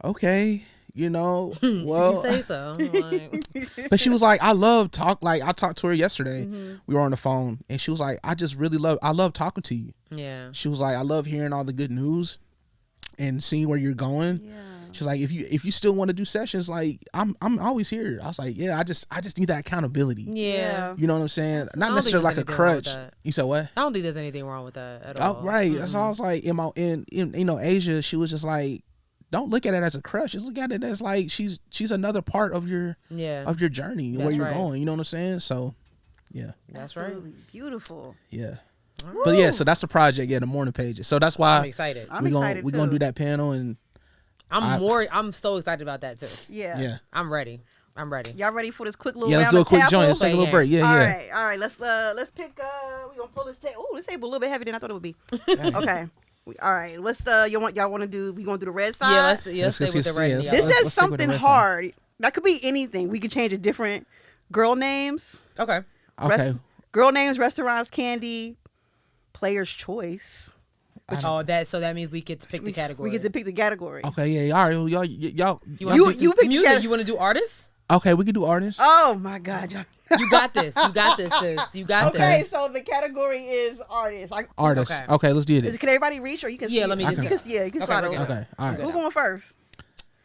okay, you know, well. You say so. Like. But she was like, I talked to her yesterday. We were on the phone, and she was like, I love talking to you. Yeah. She was like, I love hearing all the good news and seeing where you're going. Yeah. She's like, if you still want to do sessions, like, I'm always here. I was like, yeah, I just need that accountability. Yeah. You know what I'm saying? Not necessarily like a crutch. You said what? I don't think there's anything wrong with that at all. Right. That's all I was like, in you know, Asia, she was just like, don't look at it as a crush. Just look at it as like she's another part of your journey, where you're going. You know what I'm saying? So, yeah. That's right. Beautiful. Yeah. Woo. But yeah, so that's the project. Yeah, the morning pages. So that's why I'm excited. We're gonna do that panel, and I'm so excited about that too. Yeah. Yeah. I'm ready. Y'all ready for this quick little let's round do a of quick Tapple? joint. Let's take a little break. Yeah, All right. Let's pick. We gonna pull this table. Oh, this table a little bit heavier than I thought it would be. Okay. All right. What's y'all want to do? We gonna do the red side? Yeah, let's stay with the red. This says something hard. That could be anything. We could change a different girl names. Okay. Girl names, restaurants, candy, player's choice. So that means we get to pick the category. We get to pick the category. Okay, yeah, all right. Y'all. You pick music. You want to do artists? Okay, we can do artists. Oh my God, y'all. You got this, sis. You got this. Okay, so the category is artists. Artists. Okay, let's do it. Can everybody reach, or you can? Let me just. You can start over. Okay, all right. Who's going first?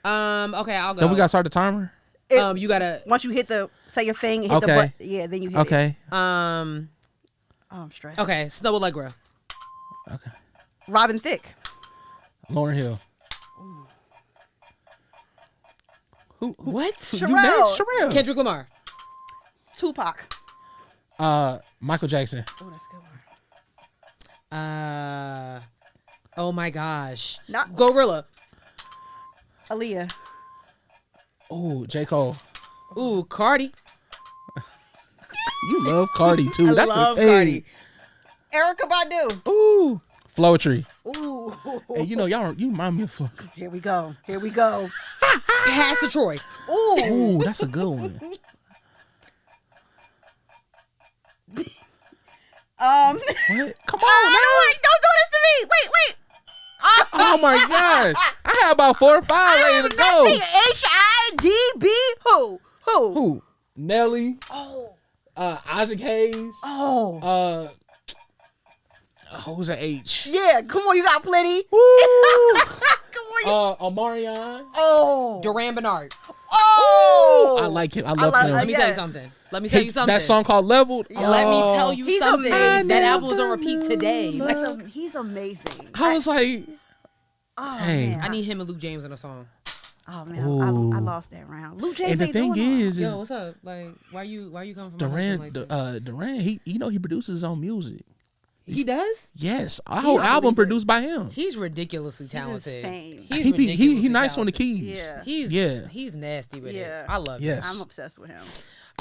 Okay, I'll go. Then we gotta start the timer. You gotta once you hit say your thing, hit the button. Yeah, then you hit it. Okay. I'm stressed. Okay, Snow Allegra. Okay. Robin Thicke. Lauryn Hill. Who? What? Sherelle. Kendrick Lamar. Tupac. Michael Jackson. Oh, that's a good one. Oh my gosh. Not Gorilla. Aaliyah. Oh, J. Cole. Ooh, Cardi. You love Cardi too. I love Cardi. Erykah Badu. Ooh. Floetry. Ooh. Hey, you know, you remind me of Flo. Here we go. Pass to Troy. Ooh, that's a good one. What? Come on, wait, don't do this to me. Wait. Oh my gosh. I had about 4 or 5 ready to go. HIDB. Who? Nelly. Oh. Isaac Hayes. Oh. Who's an H? Yeah, come on, you got plenty. Come on. Omarion. Oh. Duran Bernard. Oh. I like him. I love him. Let me tell you something. That song called Leveled. Yeah. Let me tell you something. Amazing. That album was on repeat today. He's amazing. I was like, dang. Man. I need him and Luke James on a song. Oh man, I lost that round. Luke James. And the thing is, yo, what's up? Like, why you coming from Duran? Like that? Duran, he produces his own music. He does? Yes, our whole album produced by him. He's ridiculously talented. He's nice on the keys. Yeah. He's nasty with it. I love it. I'm obsessed with him.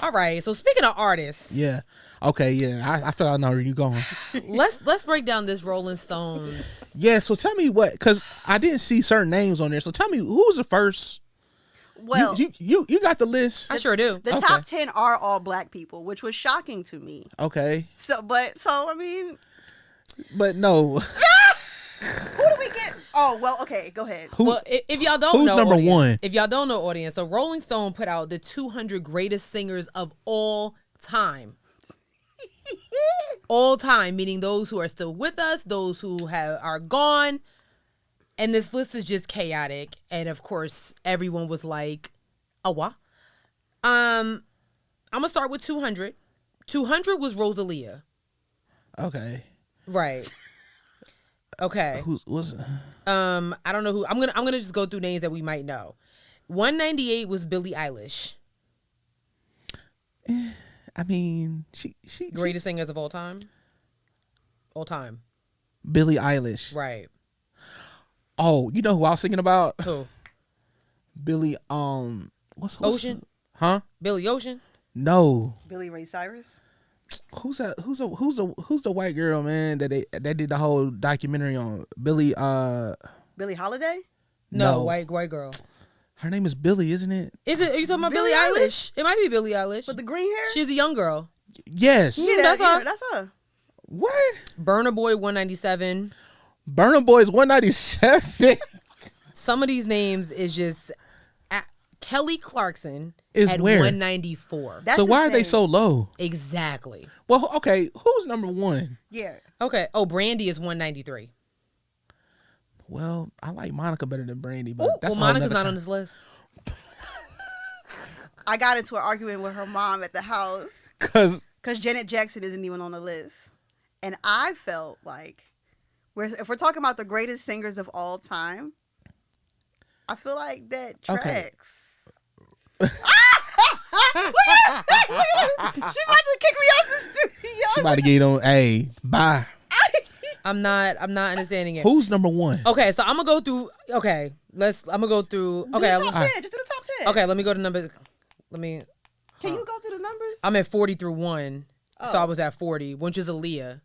All right. So speaking of artists. Yeah. Okay. Yeah. I feel I know where you're going. let's break down this Rolling Stones. Yeah. So tell me what, because I didn't see certain names on there. So tell me who was the first. Well, you got the list. I sure do. The top 10 are all black people, which was shocking to me. Okay. So I mean. But no. Who do we get? Oh, well, okay, go ahead. Well, if y'all don't know, who's number one? If y'all don't know, audience, so Rolling Stone put out the 200 greatest singers of all time. All time, meaning those who are still with us, those who are gone. And this list is just chaotic. And of course, everyone was like, "Awa." I'm gonna start with 200. 200 was Rosalia. Okay. Right. Okay. Who was? I don't know who. I'm gonna just go through names that we might know. 198 was Billie Eilish. I mean, she Greatest singers of all time. All time. Billie Eilish. Right. Oh, you know who I was thinking about? Who? Billie. What's Ocean? Huh? Billy Ocean? No. Billy Ray Cyrus. Who's that? Who's the white girl, man, that did the whole documentary on Billie? Billie Holiday. No, white girl. Her name is Billie, isn't it? Is it? Are you talking about Billie Eilish? It might be Billie Eilish. With the green hair? She's a young girl. Yes. Yeah, that's her. That's her. What? Burna Boy 197. Burna Boy is 197. Some of these names is just Kelly Clarkson is at where? 194. That's so why insane. are they so low? Exactly. Well, okay, who's number one? Yeah. Okay. Oh, Brandy is 193. Well, I like Monica better than Brandy, but Ooh, that's well, Monica's not on this list. I got into an argument with her mom at the house because Janet Jackson isn't even on the list, and I felt like, if we're talking about the greatest singers of all time, I feel like that tracks. Okay. She about to kick me out the studio. She about to get on. Hey, bye. I'm not understanding it. Who's number one? Okay, so I'm gonna go through. Okay, I'm gonna go through. Okay, do the top 10. Just do the top 10. Okay, let me go to number. Can you go through the numbers? I'm at 40 through 1, so I was at 40, which is Aaliyah.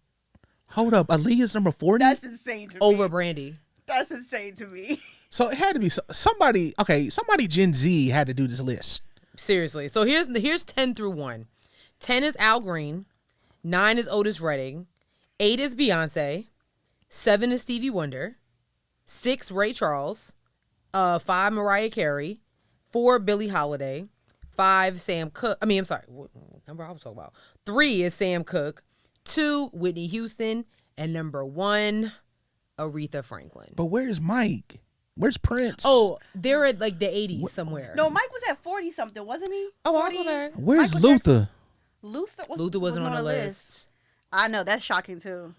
Hold up, Aaliyah's number 40? That's insane to me. Over Brandy. That's insane to me. So it had to be somebody. Okay, somebody Gen Z had to do this list. Seriously. So here's 10 through 1. 10 is Al Green. 9 is Otis Redding. 8 is Beyonce. 7 is Stevie Wonder. 6 Ray Charles. 5 Mariah Carey. 4 Billie Holiday. 5 Sam Cooke. I'm sorry. What number I was talking about? 3 is Sam Cooke. 2 Whitney Houston. And number 1 Aretha Franklin. But where's Mike? Where's Prince? Oh, they're at like the 80s somewhere. No, Mike was at 40 something, wasn't he? Oh, I'll go back. Where's Michael Luther? Luther wasn't on the list. I know, that's shocking too.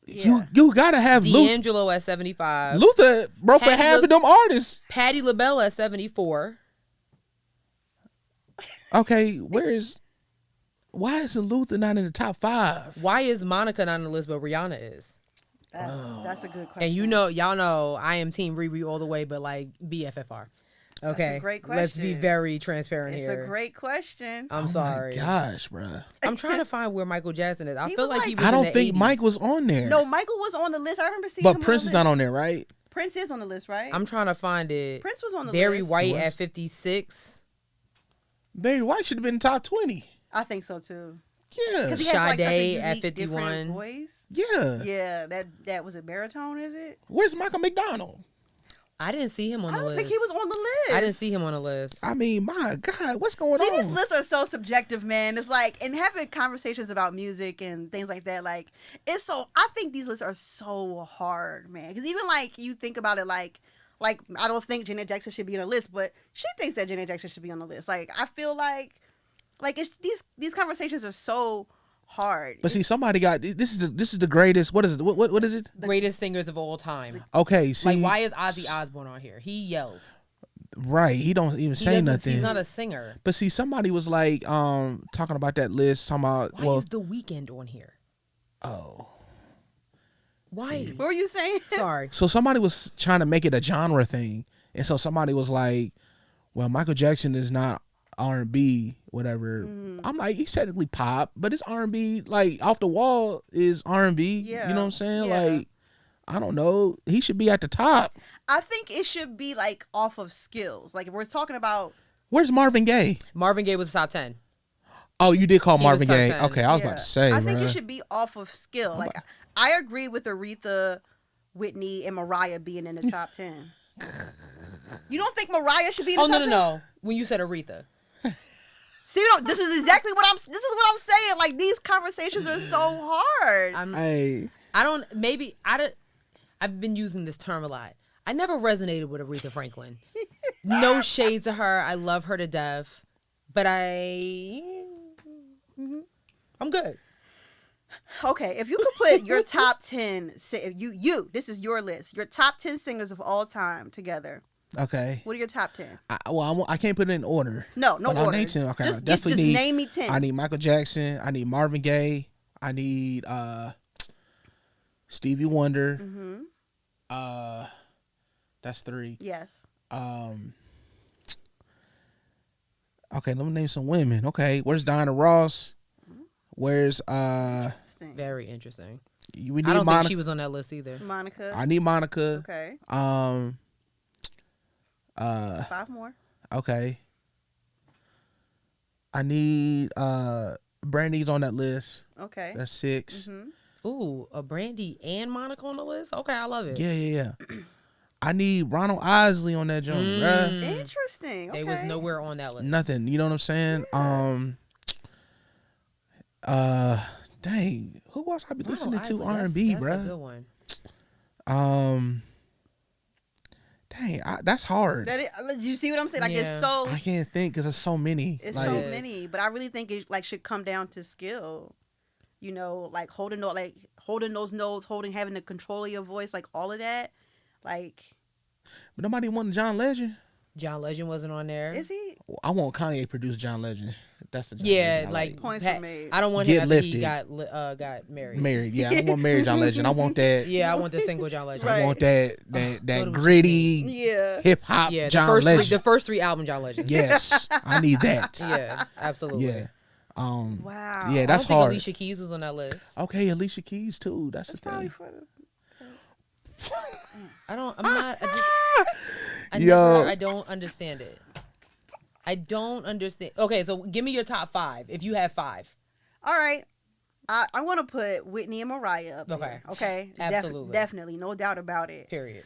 You gotta have D'Angelo at 75. Luther broke for half of them artists. Patti LaBelle at 74. Okay, why isn't Luther not in the top 5? Why is Monica not on the list but Rihanna is? That's a good question. And y'all know I am team Riri all the way, but like BFFR. Okay, That's a great question. Let's be very transparent it's here. a great question. I'm sorry. My gosh, bro. I'm trying to find where Michael Jackson is. I He feel was like he like- was I in don't the think 80s. Mike was on there. No, Michael was on the list. I remember seeing but him Prince on is the not list. on there, right? Prince is on the list, right? I'm trying to find it. Prince was on the Barry list. White What? at 56. Barry White should have been top 20. I think so too. Yeah. 'Cause he has, like, such a Sade at unique, 51. different voice. Yeah. Yeah, that was a baritone, is it? Where's Michael McDonald? I didn't see him on I the don't list. think he was on the list. I didn't see him on the list. I mean, my God, what's going See, on? these lists are so subjective, man. It's like, and having conversations about music and things like that, like, I think these lists are so hard, man. Because even, like, you think about it, like, I don't think Janet Jackson should be on the list, but she thinks that Janet Jackson should be on the list. Like, I feel like it's these conversations are so hard. But see, somebody got this is the greatest. What is it? What is it? Greatest singers of all time. Okay, see, Like, why is Ozzy Osbourne on here? He yells. right? He don't even say nothing. He's not a singer. But see, somebody was like talking about that list, talking about Why is The Weeknd on here? oh. Why? What were you saying? Sorry. So somebody was trying to make it a genre thing, and so somebody was like, "Well, Michael Jackson is not R&B, whatever." I'm like, he's technically pop, but it's R&B. Like Off the Wall is R&B. Yeah. You know what I'm saying? Yeah. Like, I don't know. He should be at the top. I think it should be, like, off of skills. Like, if we're talking about... Where's Marvin Gaye? Marvin Gaye was top 10. Oh, you did call He Marvin was top Gaye. 10. Okay, I was about to say, I think bruh. it should be off of skill. Like, I agree with Aretha, Whitney, and Mariah being in the top 10. You don't think Mariah should be in the Oh, top no. 10? When you said Aretha. See, this is exactly what I'm saying. Like, these conversations are so hard. I've been using this term a lot. I never resonated with Aretha Franklin. No shade to her. I love her to death. But I'm good. Okay, if you could put your top 10, this is your list, your top 10 singers of all time together, Okay. What are your top 10? I can't put it in order. No order. I'll name 10. Okay, I definitely just need. Name me 10. I need Michael Jackson. I need Marvin Gaye. I need Stevie Wonder. Mm-hmm. That's 3. Yes. Okay, let me name some women. Okay, where's Diana Ross? Where's Very interesting. We need I don't Monica. think she was on that list either. Monica. I need Monica. Okay. 5 more. Okay. I need Brandy's on that list. Okay. That's 6. Mm-hmm. Ooh, a Brandy and Monica on the list? Okay, I love it. Yeah. I need Ronald Isley on that joint, bruh. Interesting. Okay. They was nowhere on that list. Nothing. You know what I'm saying? Yeah. Dang. Who else I be listening to Isley, R&B, that's bruh? a good one. Dang, that's hard. You see what I'm saying? Like Yeah. it's so. I can't think because there's so many. It's like, so many, but I really think it should come down to skill. You know, like holding those notes, having the control of your voice, like all of that. Like, but nobody wanted John Legend. John Legend wasn't on there. Is he? I want Kanye produce John Legend. That's the John Yeah, Legend I like Points were made. I don't want Get him after lifted. he got married. Married. Yeah, I don't want married John Legend. I want that. Yeah, I want the single John Legend. Right. I want that What gritty Yeah. hip hop Yeah, John Legend. the first three album John Legend. Yes, I need that. Yeah, absolutely. Yeah. Wow. Yeah, I that's don't think hard. Alicia Keys was on that list. Okay, Alicia Keys too. That's It's the probably thing. for the. I don't understand it. I don't understand. Okay, so give me your top 5 if you have 5. All right. I want to put Whitney and Mariah up there. Okay. Absolutely. Definitely. No doubt about it. Period.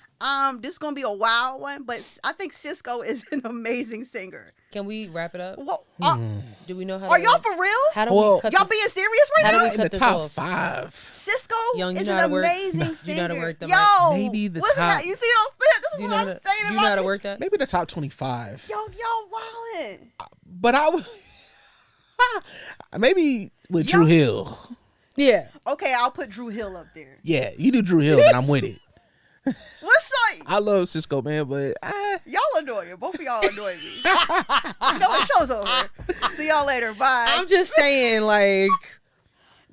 This is going to be a wild one, but I think Cisco is an amazing singer. Can we wrap it up? Well, Do we know how? are y'all for real? How do Well, we cut Y'all this? being serious right How do now? we In cut the this top off? 5. Cisco Young, you is know an how to work- amazing you singer. know how to work the Yo, mic? Maybe the what's top- that? You see what I'm saying? This is Do you what know I'm how to, saying. do you know how to work that? Maybe the top 25. Yo, wildin'. But I would maybe with Drew Hill. Yeah. Okay, I'll put Drew Hill up there. Yeah, you do Drew Hill, and I'm with it. What's up? I love Cisco, man, but Y'all annoying. Both of y'all annoy me. You know what? Show's over. See y'all later. Bye. I'm just saying, like,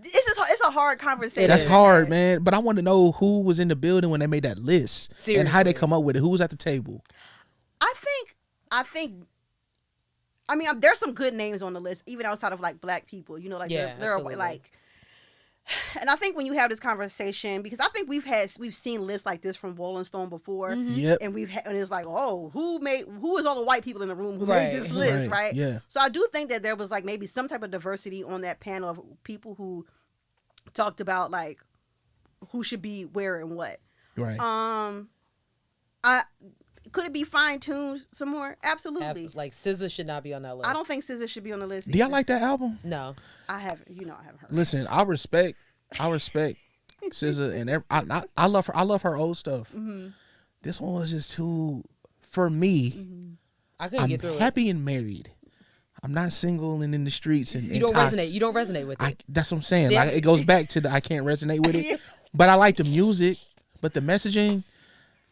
It's a hard conversation. that's hard, man. But I want to know who was in the building when they made that list and how they Seriously. come up with it. Who was at the table? I think. I mean, there's some good names on the list, even outside of like black people. You know, like Yeah, there are absolutely. like. And I think when you have this conversation, because I think we've seen lists like this from Rolling Stone before, Yep. and and it's like, oh, who is all the white people in the room who Right. made this list, right? Yeah. So I do think that there was like maybe some type of diversity on that panel of people who talked about like who should be where and what. Right. Could it be fine tuned some more? Absolutely. like SZA should not be on that list. I don't think SZA should be on the list. Do y'all either. like that album? No. I haven't. I haven't heard. Listen, I respect SZA and I love her. I love her old stuff. Mm-hmm. This one was just too for me. Mm-hmm. I couldn't I'm get through it. happy and married. I'm not single and in the streets and You don't toxic. resonate. You don't resonate with it. That's what I'm saying. Yeah. Like it goes back to the I can't resonate with it. But I like the music, but the messaging.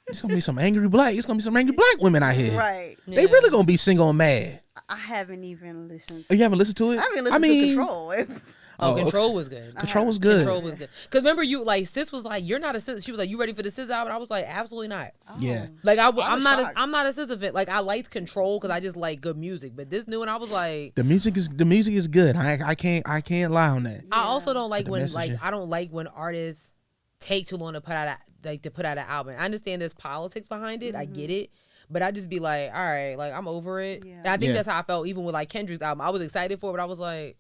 It's gonna be some angry black. It's gonna be some angry black women out here. Right. They Yeah. really gonna be single and mad. I haven't even listened. Oh, you haven't listened to it? I haven't listened to Control. Control was good. Control was good. Control was good. Because remember, Sis was like, "You're not a Sis." She was like, "You ready for the Sis album?" I was like, "Absolutely not." Yeah. Like I'm was not. shocked. I'm not a Sis fan. Like I liked Control because I just like good music. But this new one, I was like, The music is good. I can't lie on that. I also don't like The when messaging. I don't like when artists take too long to put out an album. I understand there's politics behind it. I get it. But I just be like, all right, like I'm over it. Yeah. And I think Yeah. that's how I felt even with like Kendrick's album. I was excited for it, but I was like,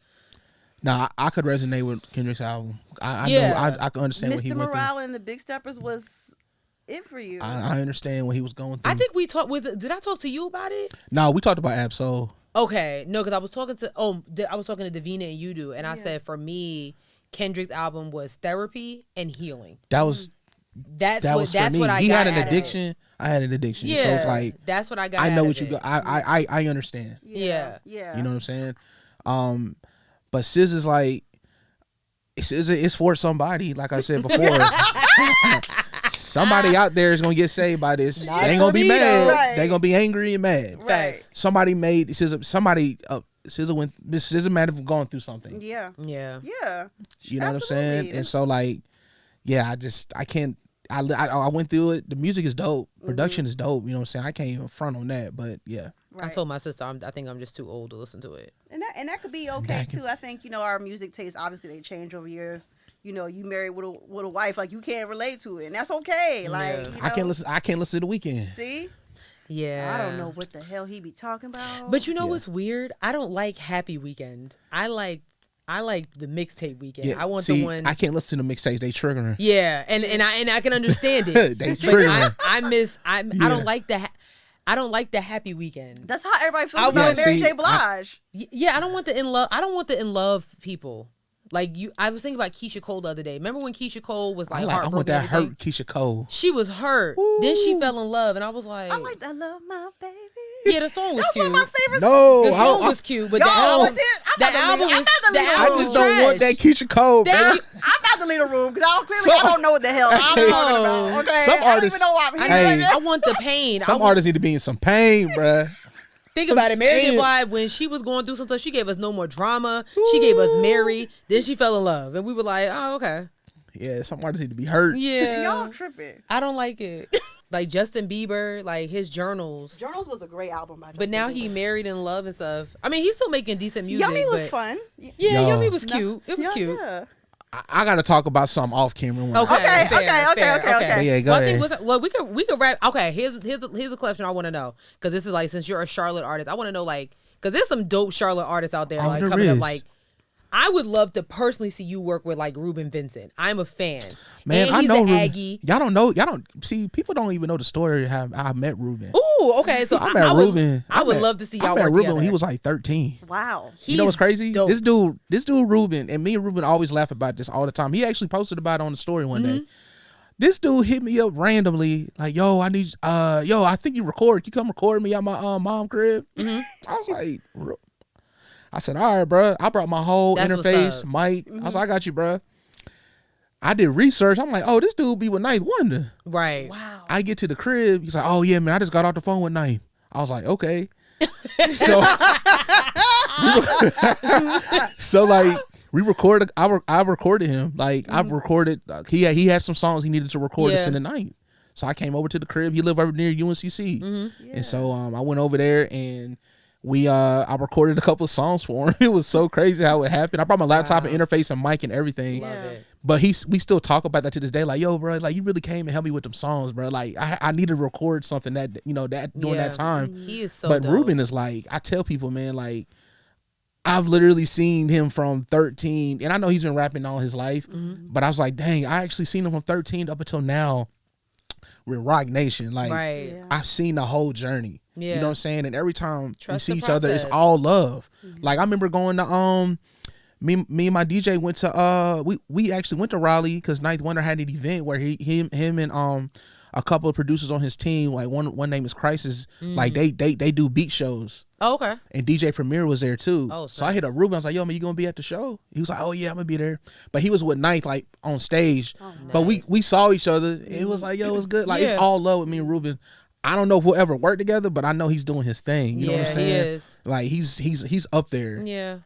Nah, I could resonate with Kendrick's album. I Yeah. know I can understand what he Mr. went through. Morale and the Big Steppers was it for you. I understand what he was going through. I think we talked. Did I talk to you about it? No, we talked about Absol. Okay, no, because I was talking to Davina and Yudu, and I said for me, Kendrick's album was therapy and healing. That was That's for me. what I He got had an out of it. addiction. I had an addiction. Yeah, So it's like that's what I got. I know out what of you it. got. I understand. Yeah. Yeah. You know what I'm saying? But SZA's like SZA is for somebody, like I said before. Somebody out there is gonna get saved by this. Not They ain't gonna be for me, mad. though. Right. They gonna be angry and mad. Right. Somebody made somebody SZA might have gone through something. Yeah. Yeah. Yeah. You know what I'm saying? Absolutely. And so like, yeah, I can't. I went through it. The music is dope. Production is dope. You know what I'm saying? I can't even front on that. But yeah. Right. I told my sister I think I'm just too old to listen to it. And that could be okay too. I think our music tastes obviously they change over years. You married with a wife, like you can't relate to it, and that's okay. Like Yeah. I can't listen to The Weeknd. See, Yeah. I don't know what the hell he be talking about. But what's weird? I don't like Happy Weekend. I like the mixtape Weekend. Yeah, I want see, the one. I can't listen to mixtapes. They triggering. Yeah, and I can understand it. They But triggering. I don't like the I don't like the Happy Weekend. that's how everybody feels about Mary J. Blige. Yeah, I don't want the in love. I don't want the in love people. Like I was thinking about Keisha Cole the other day. Remember when Keisha Cole was like I heartbroken? want that and everything? hurt Keisha Cole. She was hurt. Then she fell in love, and I was like, I like that love, my baby. yeah, the song was That's cute. one of my favorites. No, The song was cute, but the album, I just don't trash. want that Keisha Cole. That- Man. I'm about to leave the room because I don't know what the hell I'm talking about. Okay, Some I don't artists- even know why I'm Hey. here. I want the pain. Some artists need to be in some pain, bruh. Think about it. Mary J. saying. Blige, when she was going through some stuff, she gave us No More Drama. She gave us Mary. Then she fell in love, and we were like, oh, okay, Yeah, some artists need to be hurt. yeah. Y'all tripping. I don't like it. Like Justin Bieber, like his journals. Journals was a great album by But Justin now Bieber. he married in love and stuff. I mean, he's still making decent music. Yummy was but fun. Yeah, Yo. Yummy was cute. It was cute. Yeah. I got to talk about something off camera. Okay, Okay, fair, okay. Yeah, go Well, I ahead. think we could wrap. Okay, here's a question I want to know, because this is like, since you're a Charlotte artist, I want to know, like, because there's some dope Charlotte artists out there Oh, like there coming up. is. Like, I would love to personally see you work with like Ruben Vincent. I'm a fan. Man, and I he's know an Ruben. Aggie. Y'all don't know. Y'all don't see. People don't even know the story of how I met Ruben. Ooh, okay. So I met Ruben. I would love to see y'all I met work Ruben together. when he was like 13. Wow. You know what's He's crazy? dope. This dude Ruben, and me and Ruben always laugh about this all the time. He actually posted about it on the story one day. This dude hit me up randomly, like, yo, I need, I think you record. You come record me at my mom crib. I was like, I said, all right, bro. I brought my whole That's what's interface, up. mic. I was like, I got you, bro. I did research. I'm like, oh, this dude be with Ninth Wonder. Right. Wow. I get to the crib. He's like, oh yeah, man, I just got off the phone with Ninth. I was like, okay. So, like, we recorded. I recorded him. Like, I recorded. He had some songs he needed to record to send the night. So I came over to the crib. He lived over near UNCC, and so I went over there and I recorded a couple of songs for him. It was so crazy how it happened. I brought my laptop and interface and mic and everything. Love it. But we still talk about that to this day. Like, yo, bro, like, you really came and helped me with them songs, bro. Like, I needed to record something that during that time. He is so But dope. Ruben is like, I tell people, man, like, I've literally seen him from 13, and I know he's been rapping all his life, but I was like, dang, I actually seen him from 13 up until now with Rock Nation. Like, Right. Yeah. I've seen the whole journey. Yeah. You know what I'm saying? And every time Trust we see the each other, it's process. all love. Like, I remember going to me and my DJ went to we actually went to Raleigh because Ninth Wonder had an event where him and a couple of producers on his team, like one name is Crisis, like they do beat shows. Oh, okay. And DJ Premier was there too. Oh, so I hit up Ruben. I was like, yo, man, you gonna be at the show? He was like, oh yeah, I'm gonna be there. But he was with Ninth, like, on stage. But we saw each other. It was like, yo, it was good. Like, it's Yeah. all love with me and Ruben. I don't know if we'll ever work together, but I know he's doing his thing. You know what I'm saying? he is. Like, he's up there. Yeah.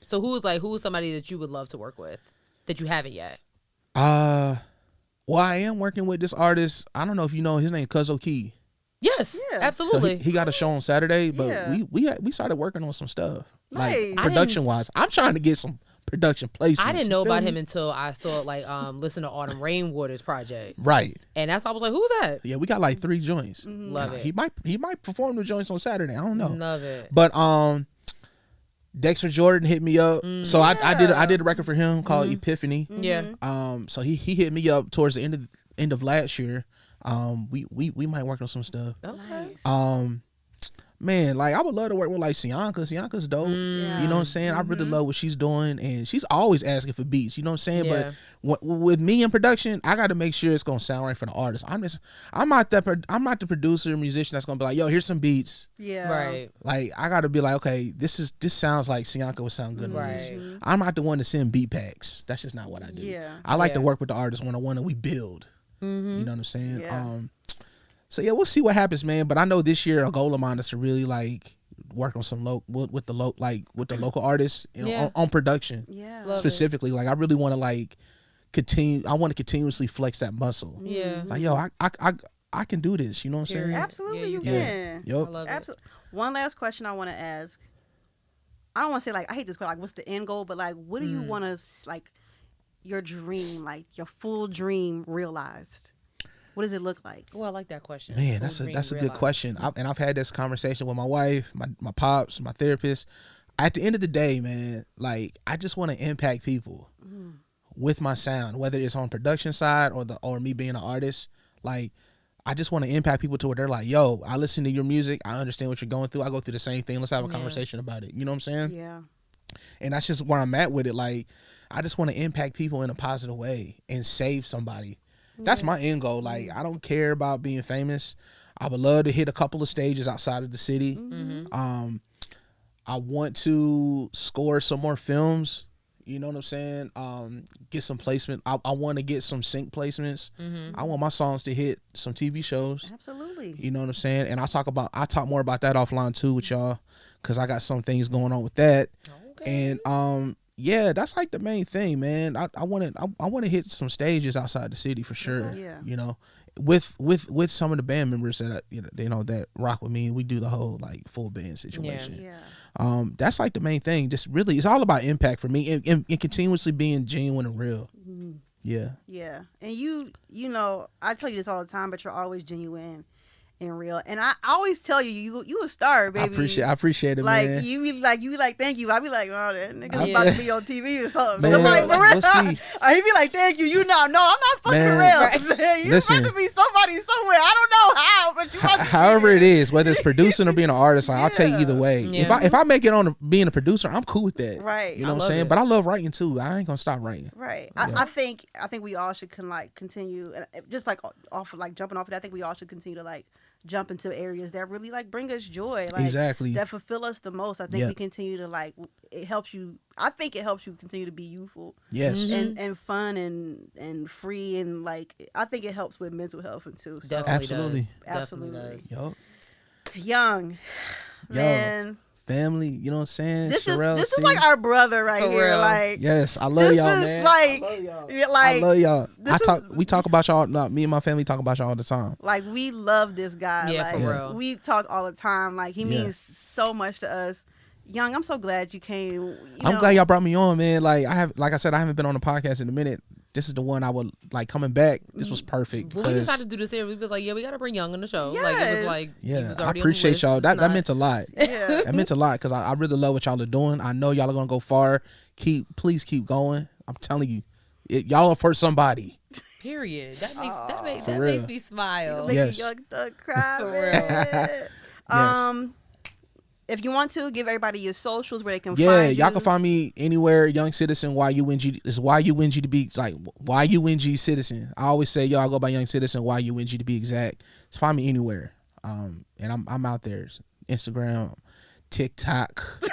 So who is somebody that you would love to work with that you haven't yet? Well, I am working with this artist. I don't know if you know his name, Cuz O'Key. Yes, Yeah. So absolutely. he got a show on Saturday, but Yeah. we started working on some stuff, Nice. like production wise. I'm trying to get some production placements. I didn't know You feel about me? him until I saw listen to Autumn Rainwater's project, Right. and that's why I was like, who's that? Yeah, we got like 3 joints. Love it. He might perform the joints on Saturday. I don't know. Love it. But Dexter Jordan hit me up. So I did a record for him called Epiphany. Yeah. So he hit me up towards the end of last year. We might work on some stuff. Okay. Man, like, I would love to work with like Sianka. Sianka's dope. You know what I'm saying? I really love what she's doing, and she's always asking for beats. You know what I'm saying? Yeah. But with me in production, I got to make sure it's gonna sound right for the artist. I'm not the producer musician that's gonna be like, yo, here's some beats. Yeah. Right. Like, I got to be like, okay, this sounds like Sianka would sound good. on this. Right. I'm not the one to send beat packs. That's just not what I do. Yeah. I like to Yeah. work with the artist one-on-one, and we build. You know what I'm saying? Yeah. So yeah, we'll see what happens, man. But I know this year a goal of mine is to really like work on some with the local artists on production. Yeah. Specifically, like I really want to like continue. I want to continuously flex that muscle. Yeah. Like yo, I can do this. You know what I'm saying? Absolutely, you Yeah. can. Yep. I love Absolutely. One last question I want to ask. I don't want to say like I hate this question. Like, what's the end goal? But like, what do you want to like your dream, like your full dream realized? What does it look like? Oh, I like that question. Man, that's a good question. I've had this conversation with my wife, my pops, my therapist. At the end of the day, man, like I just want to impact people with my sound, whether it's on production side or me being an artist. Like I just want to impact people to where they're like, yo, I listen to your music. I understand what you're going through. I go through the same thing. Let's have a conversation about it. You know what I'm saying? Yeah. And that's just where I'm at with it. Like I just want to impact people in a positive way and save somebody. That's my end goal. Like I don't care about being famous. I would love to hit a couple of stages outside of the city. I want to score some more films. You know what I'm saying? Get some placement. I want to get some sync placements. I want my songs to hit some TV shows. Absolutely. You know what I'm saying? And I talk more about that offline too with y'all, because I got some things going on with that. Okay. And yeah, that's like the main thing, man. I want to hit some stages outside the city for sure. Yeah. You know, with some of the band members that that rock with me. We do the whole like full band situation. Yeah. That's like the main thing. Just really, it's all about impact for me and continuously being genuine and real. Yeah. Yeah. And you know, I tell you this all the time, but you're always genuine and real. And I always tell you a star, baby. I appreciate it, like, man. You be like, thank you. I be like, oh, that nigga's about to be on TV or something. Man, I'm like, for real. we'll see. He be like, thank you. You know, no, I'm not fucking around. Man, you listen, about to be somebody somewhere. I don't know how, but you about to however it is, whether it's producing or being an artist, like, I'll take either way. Yeah. If I make it on being a producer, I'm cool with that. Right. You know what I'm saying? But I love writing too. I ain't gonna stop writing. Right. Yeah. I think we all should continue, just like jumping off of that. I think we all should continue to like jump into areas that really like bring us joy, like exactly, that fulfill us the most. I think we continue to like, it helps you. I think it helps you continue to be youthful, yes, and fun and free, and like I think it helps with mental health and too. So. Absolutely, Absolutely. Yo, Young, man. Family, you know what I'm saying? This is like our brother right here. Real. Like, yes, I love y'all, man. I love y'all. We talk about y'all. Me and my family talk about y'all all the time. Like, we love this guy. Yeah, like, for real. We talk all the time. Like, he means so much to us. Young, I'm so glad you came. I'm glad y'all brought me on, man. Like I said, I haven't been on the podcast in a minute. This is the one I would like coming back. This was perfect. When we decided to do this here, we was like, we got to bring Young on the show. Yes. Like, it was like, yeah, was I appreciate y'all. That meant a lot. Yeah. That meant a lot because I really love what y'all are doing. I know y'all are gonna go far. Please keep going. I'm telling you, y'all are for somebody. Period. That makes me smile. Make Young Thug cry. For real. Yes. If you want to, give everybody your socials where they can find you. y'all Can find me anywhere. Young Citizen, YUNG. It's YUNG to be like YUNG Citizen. I always say, I go by Young Citizen, YUNG to be exact. Just find me anywhere. And I'm out there. Instagram, TikTok.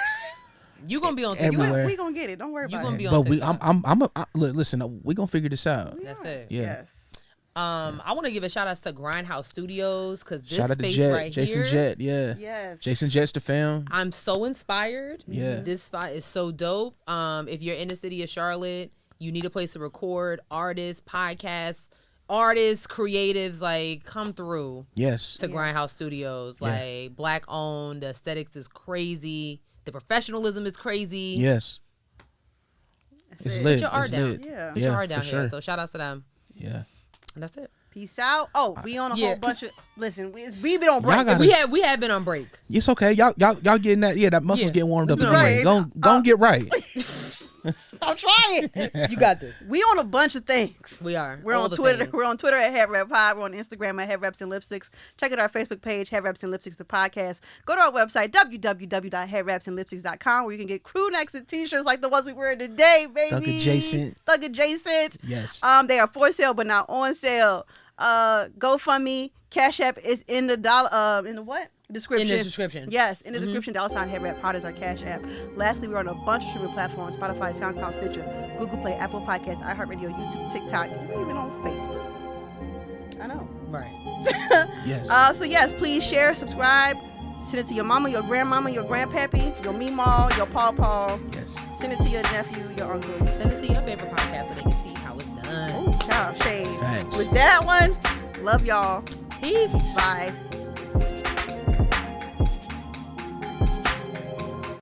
You gonna be on TikTok. Everywhere. We gonna get it. Don't worry about it. You gonna be on TikTok. Listen, we gonna figure this out. That's it. Yeah. Yes. I want to give a shout out to Grindhouse Studios because this shout out to space Jet, right Jason here. Jet, yeah. Yes. Jason Jet's the film. I'm so inspired. Yeah. This spot is so dope. If you're in the city of Charlotte, you need a place to record. Artists, podcasts, creatives, like, come through. Yes. To Grindhouse Studios. Like, black owned. The aesthetics is crazy. The professionalism is crazy. Yes. It's lit. Put your art down. Lit. Yeah. Put your art down for here. sure. So shout outs to them. Yeah. And that's it. Peace out. Oh, we on a whole bunch of. Listen, we been on break. We have been on break. It's okay. Y'all getting that? Yeah, that muscle's getting warmed up Right. again. Go get right. I'm trying. You got this. We on a bunch of things. We are. We're on Twitter. Things. We're on Twitter at HeadWrapPod. We're on Instagram at Headwraps and Lipsticks. Check out our Facebook page, Headwraps and Lipsticks, the podcast. Go to our website, www.headwrapsandlipsticks.com, where you can get crew necks and t-shirts like the ones we wearing today, baby. Thug adjacent. Yes. They are for sale, but not on sale. GoFundMe, CashApp is in the in the what? Description. In the description. Yes, in the description. $Headwrap is our Cash App. Lastly, we're on a bunch of streaming platforms: Spotify, SoundCloud, Stitcher, Google Play, Apple Podcasts, iHeartRadio, YouTube, TikTok. We're even on Facebook. I know. Right. Yes. So yes, please share, subscribe, send it to your mama, your grandmama, your grandpappy, your meemaw, your pawpaw. Yes. Send it to your nephew, your uncle. Send it to your favorite podcast so they can see how it's done. Oh, child shade. Thanks. With that one, love y'all. Peace. Bye.